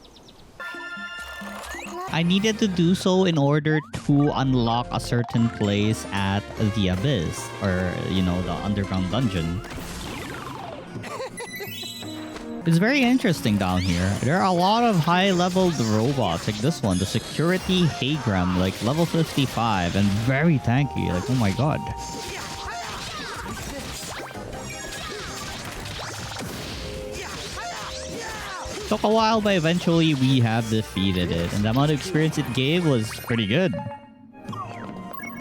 I needed to do so in order to unlock a certain place at the Abyss, or, you know, the underground dungeon. It's very interesting down here. There are a lot of high-leveled robots, like this one, the Security Hagram, like level 55, and very tanky, like oh my god. Took a while, but eventually we have defeated it, and the amount of experience it gave was pretty good.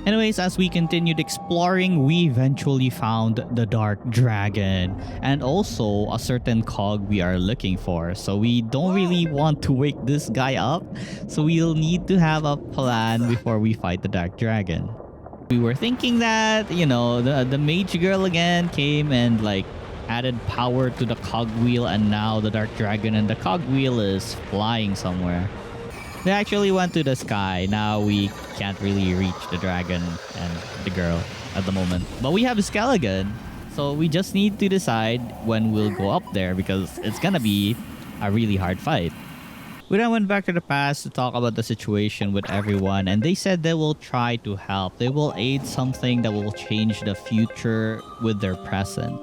Anyways, as we continued exploring, we eventually found the Dark Dragon and also a certain cog we are looking for. So we don't really want to wake this guy up, so we'll need to have a plan before we fight the Dark Dragon. We were thinking that, you know, the mage girl again came and like added power to the cogwheel, and now the Dark Dragon and the cogwheel is flying somewhere. They actually went to the sky. Now we can't really reach the dragon and the girl at the moment. But we have a skeleton, so we just need to decide when we'll go up there because it's gonna be a really hard fight. We then went back to the past to talk about the situation with everyone, and they said they will try to help. They will aid something that will change the future with their present.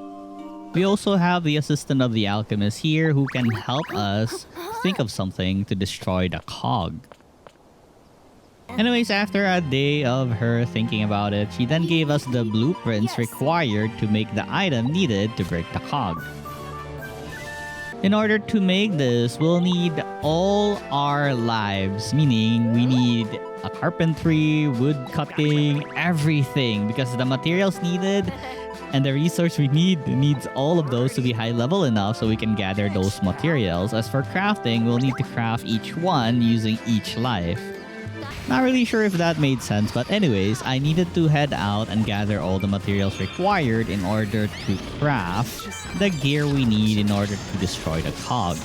We also have the assistant of the alchemist here who can help us think of something to destroy the cog. Anyways, after a day of her thinking about it, she then gave us the blueprints required to make the item needed to break the cog. In order to make this, we'll need all our lives, meaning we need a carpentry, wood cutting, everything, because the materials needed and the resource we needs all of those to be high level enough so we can gather those materials. As for crafting, we'll need to craft each one using each life. Not really sure if that made sense, but anyways, I needed to head out and gather all the materials required in order to craft the gear we need in order to destroy the cog.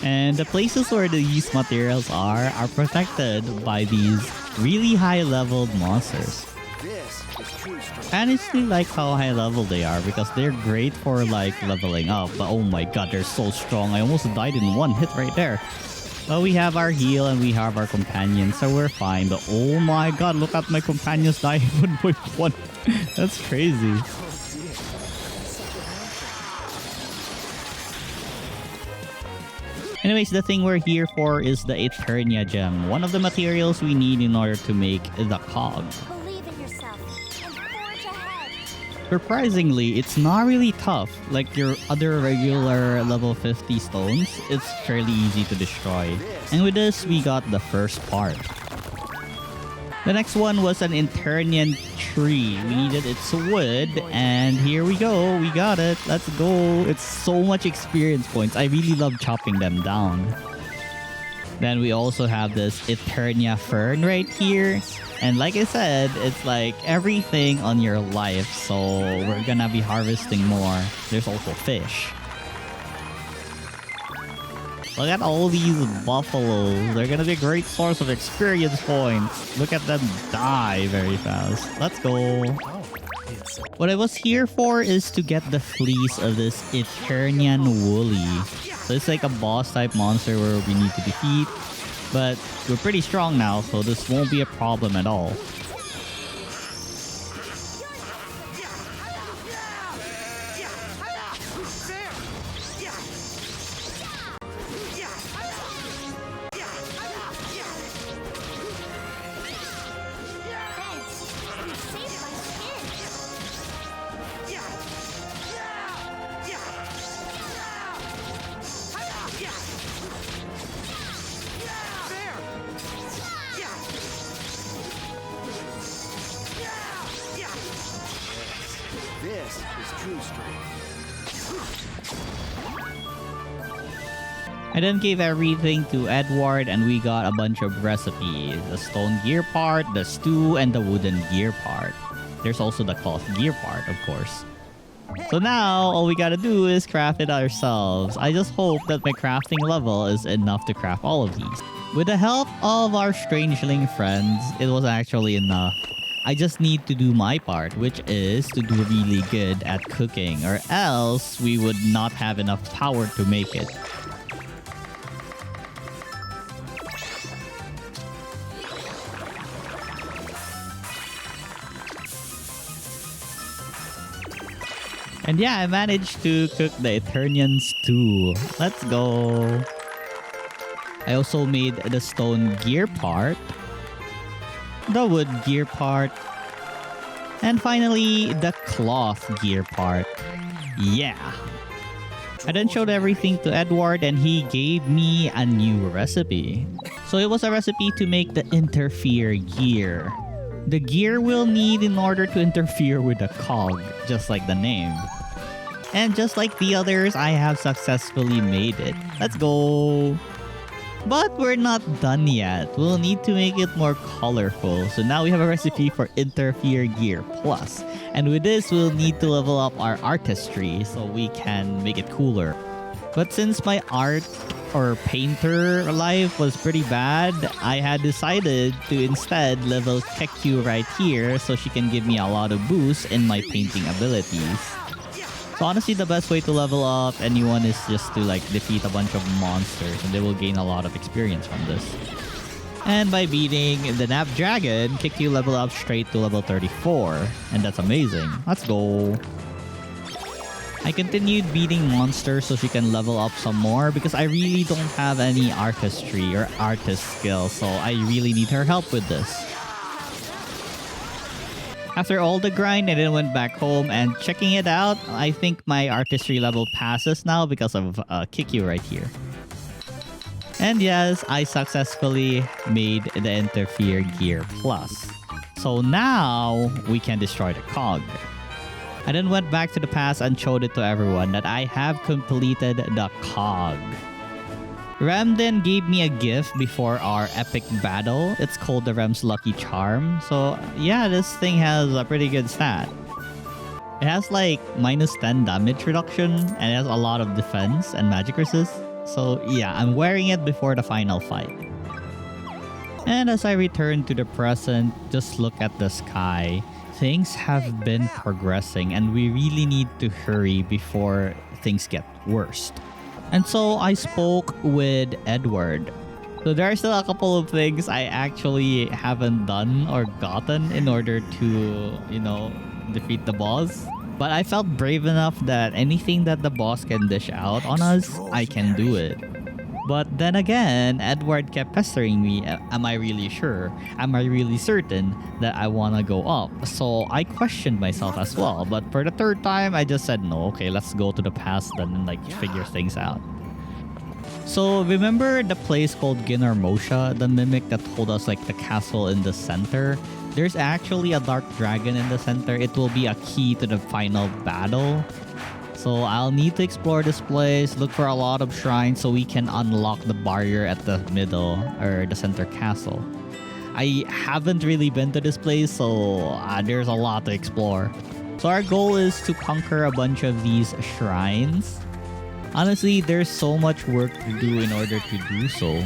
And the places where these materials are protected by these really high-leveled monsters. I honestly like how high level they are because they're great for like leveling up, but oh my god, they're so strong. I almost died in one hit right there. But we have our heal and we have our companions, so we're fine. But oh my god, look at my companions die in 1.1. That's crazy. Anyways, the thing we're here for is the Eternia gem, one of the materials we need in order to make the cog. Surprisingly, it's not really tough like your other regular level 50 stones. It's fairly easy to destroy. And with this, we got the first part. The next one was an Eternian tree. We needed its wood, and here we go. We got it. Let's go. It's so much experience points. I really love chopping them down. Then we also have this Eternia fern right here. And like I said, it's like everything on your life, so we're gonna be harvesting more. There's also fish. Look at all these buffaloes. They're gonna be a great source of experience points. Look at them die very fast. Let's go. What I was here for is to get the fleece of this Eternian woolly. So it's like a boss type monster where we need to defeat. But we're pretty strong now, so this won't be a problem at all. true strength. I then gave everything to Edward and we got a bunch of recipes. The stone gear part, the stew, and the wooden gear part. There's also the cloth gear part, of course. So now, all we gotta do is craft it ourselves. I just hope that my crafting level is enough to craft all of these. With the help of our strangeling friends, it was actually enough. I just need to do my part, which is to do really good at cooking, or else we would not have enough power to make it. And yeah, I managed to cook the Eternian stew. Let's go. I also made the stone gear part, the wood gear part, and finally the cloth gear part. Yeah. I then showed everything to Edward and he gave me a new recipe. So it was a recipe to make the interfere gear. The gear we'll need in order to interfere with the cog, just like the name. And just like the others, I have successfully made it. Let's go! But we're not done yet. We'll need to make it more colorful. So now we have a recipe for Interfere Gear Plus. And with this, we'll need to level up our artistry so we can make it cooler. But since my art or painter life was pretty bad, I had decided to instead level Kekyu right here so she can give me a lot of boost in my painting abilities. So honestly, the best way to level up anyone is just to like defeat a bunch of monsters and they will gain a lot of experience from this. And by beating the Nap Dragon, Kekyu level up straight to level 34. And that's amazing. Let's go. I continued beating monsters so she can level up some more because I really don't have any artistry or artist skills, so I really need her help with this. After all the grind, I then went back home and checking it out, I think my artistry level passes now because of Kikyu right here. And yes, I successfully made the Interfere Gear Plus. So now we can destroy the cog. I then went back to the past and showed it to everyone that I have completed the cog. Rem then gave me a gift before our epic battle. It's called the Rem's Lucky Charm. So yeah, this thing has a pretty good stat. It has like minus 10 damage reduction and it has a lot of defense and magic resist. So yeah, I'm wearing it before the final fight. And as I return to the present, just look at the sky. Things have been progressing and we really need to hurry before things get worse. And so I spoke with Edward. So there are still a couple of things I actually haven't done or gotten in order to, defeat the boss. But I felt brave enough that anything that the boss can dish out on us, I can do it. But then again, Edward kept pestering me. Am I really sure? Am I really certain that I want to go up? So I questioned myself as well. But for the third time, I just said, no, okay, let's go to the past then and figure things out. So remember the place called Ginormosha, the mimic that told us the castle in the center? There's actually a dark dragon in the center. It will be a key to the final battle. So I'll need to explore this place, look for a lot of shrines so we can unlock the barrier at the middle or the center castle. I haven't really been to this place, so there's a lot to explore. So our goal is to conquer a bunch of these shrines. Honestly, there's so much work to do in order to do so.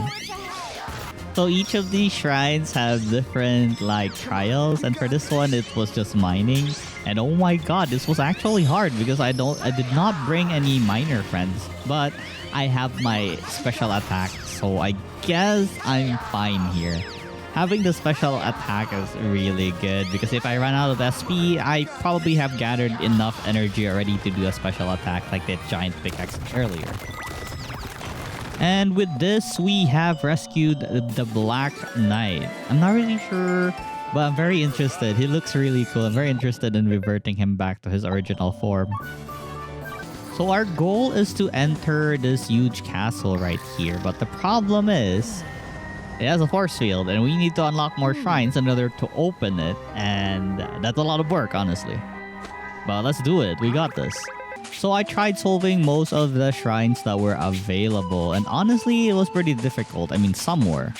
So each of these shrines have different trials, and for this one it was just mining. And oh my god, this was actually hard because I did not bring any miner friends, but I have my special attack, so I guess I'm fine here. Having the special attack is really good because if I run out of SP, I probably have gathered enough energy already to do a special attack like that giant pickaxe earlier. And with this, we have rescued the Black Knight. I'm not really sure, but I'm very interested. He looks really cool. I'm very interested in reverting him back to his original form. So our goal is to enter this huge castle right here. But the problem is, it has a force field and we need to unlock more shrines in order to open it. And that's a lot of work, honestly. but let's do it. We got this. So I tried solving most of the shrines that were available, and honestly, it was pretty difficult. I mean, some were.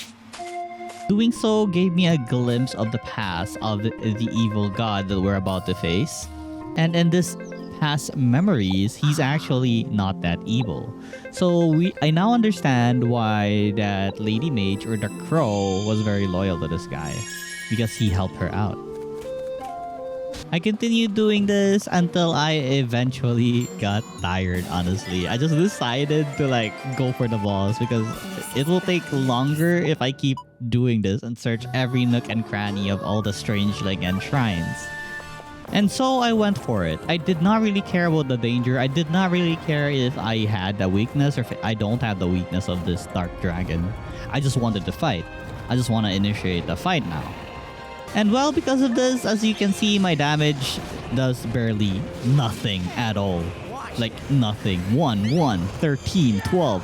Doing so gave me a glimpse of the past of the evil god that we're about to face. And in this past memories, he's actually not that evil. So I now understand why that Lady Mage or the Crow was very loyal to this guy, because he helped her out. I continued doing this until I eventually got tired, honestly. I just decided to like go for the boss because it will take longer if I keep doing this and search every nook and cranny of all the strangeling and shrines. And so I went for it. I did not really care about the danger. I did not really care if I had the weakness or if I don't have the weakness of this dark dragon. I just wanted to fight. I just want to initiate the fight now. And well, because of this, as you can see, my damage does barely nothing at all. Like nothing. 1, 1, 13, 12.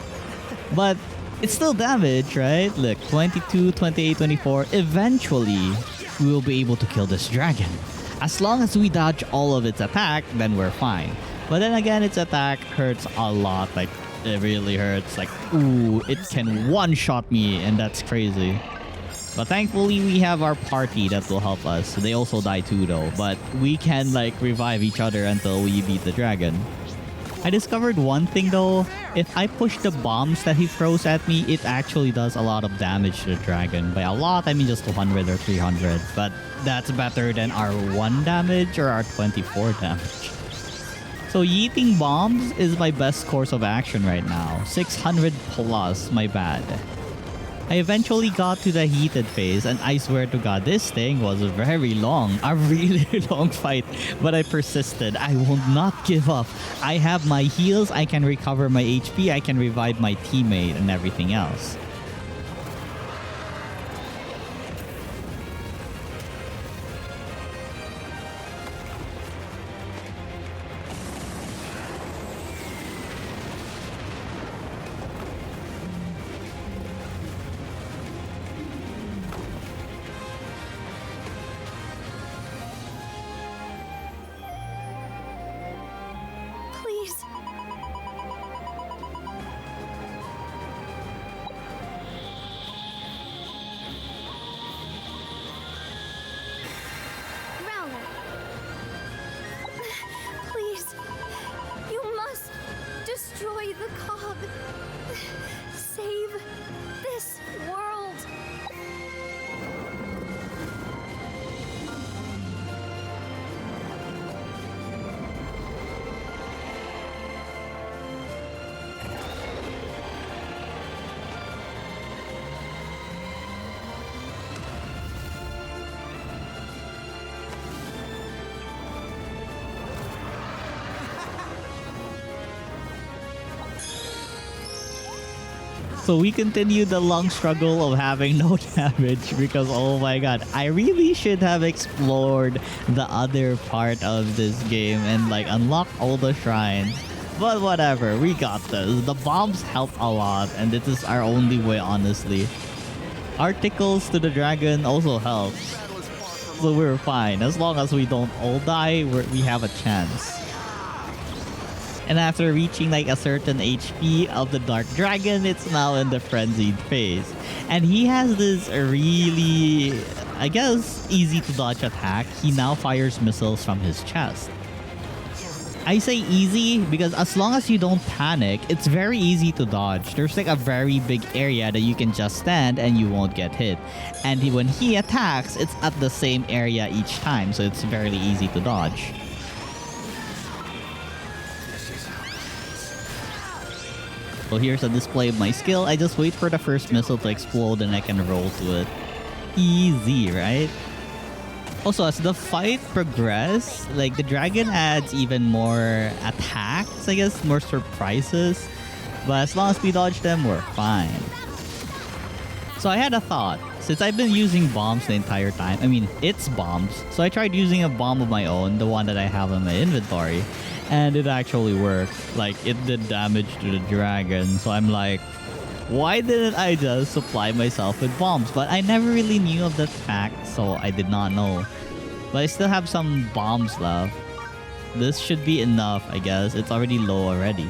But it's still damage, right? Look, 22, 28, 24. Eventually, we will be able to kill this dragon. As long as we dodge all of its attack, then we're fine. But then again, its attack hurts a lot. Like, it really hurts. Like, ooh, it can one-shot me, and that's crazy. But thankfully, we have our party that will help us. They also die too, though. But we can, like, revive each other until we beat the dragon. I discovered one thing, though. If I push the bombs that he throws at me, it actually does a lot of damage to the dragon. By a lot, I mean just 200 or 300. But that's better than our 1 damage or our 24 damage. So yeeting bombs is my best course of action right now. 600 plus, my bad. I eventually got to the heated phase, and I swear to God, this thing was very long. A really long fight, but I persisted. I will not give up. I have my heals, I can recover my HP, I can revive my teammate and everything else. Please. Rowler. Please. You must destroy the cob. Save this world. So we continue the long struggle of having no damage because, oh my god, I really should have explored the other part of this game and like unlock all the shrines. But whatever, we got this. The bombs help a lot, and this is our only way, honestly. Articles to the dragon also helps. So we're fine. As long as we don't all die, we have a chance. And after reaching like a certain HP of the Dark Dragon, it's now in the frenzied phase. And he has this really, I guess, easy to dodge attack. He now fires missiles from his chest. I say easy because as long as you don't panic, it's very easy to dodge. There's like a very big area that you can just stand and you won't get hit. And when he attacks, it's at the same area each time, so it's very easy to dodge. So here's a display of my skill. I just wait for the first missile to explode and I can roll to it. Easy, right? Also, as the fight progresses, like the dragon adds even more attacks, I guess, more surprises. But as long as we dodge them, we're fine. So I had a thought. Since I've been using bombs the entire time, I mean, it's bombs. So I tried using a bomb of my own, the one that I have in my inventory. And it actually worked. Like, it did damage to the dragon. So I'm like, why didn't I just supply myself with bombs? But I never really knew of that fact, so I did not know. But I still have some bombs left. This should be enough, I guess. It's already low already.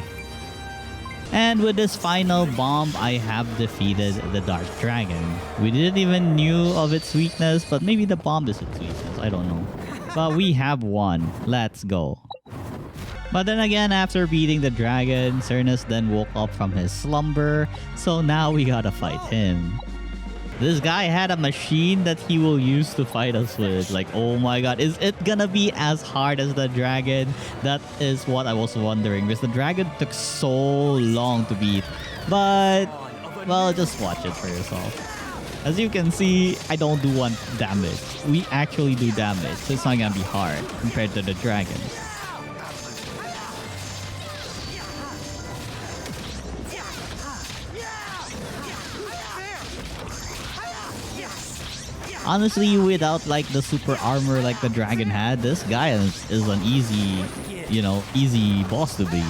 And with this final bomb, I have defeated the Dark Dragon. We didn't even knew of its weakness, but maybe the bomb is its weakness. I don't know. But we have won. Let's go. But then again, after beating the dragon, Cernus then woke up from his slumber. So now we gotta fight him. This guy had a machine that he will use to fight us with. Like, oh my god, is it gonna be as hard as the dragon? That is what I was wondering, because the dragon took so long to beat. But, well, just watch it for yourself. As you can see, I don't do one damage. We actually do damage, so it's not gonna be hard compared to the dragon. Honestly, without like the super armor like the dragon had, this guy is an easy, you know, easy boss to beat.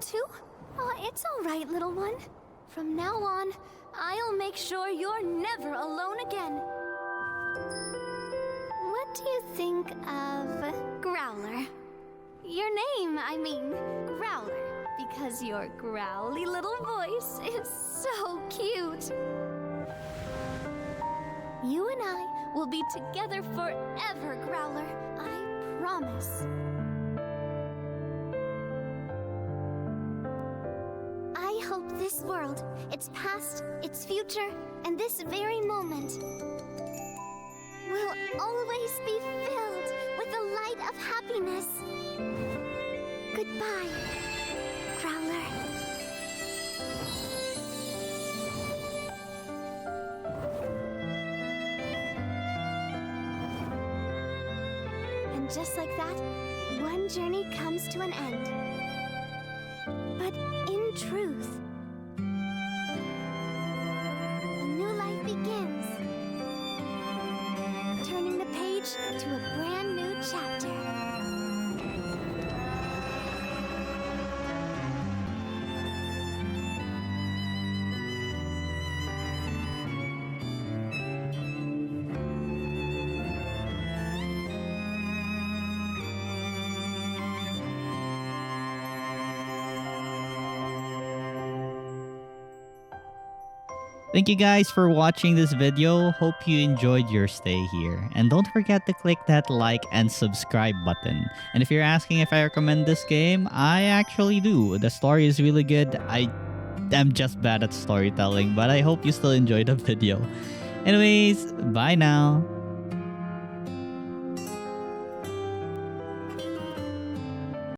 Too? Oh, it's all right, little one. From now on, I'll make sure you're never alone again. What do you think of Growler? Your name, I mean, Growler, because your growly little voice is so cute. You and I will be together forever, Growler. I promise. I hope this world, its past, its future, and this very moment will always be filled with the light of happiness. Goodbye, Growler. And just like that, one journey comes to an end. But in truth, a new life begins, turning the page to a brand new chapter. Thank you guys for watching this video. Hope you enjoyed your stay here. And don't forget to click that like and subscribe button. And if you're asking if I recommend this game, I actually do. The story is really good. I am just bad at storytelling, but I hope you still enjoyed the video. Anyways, bye now.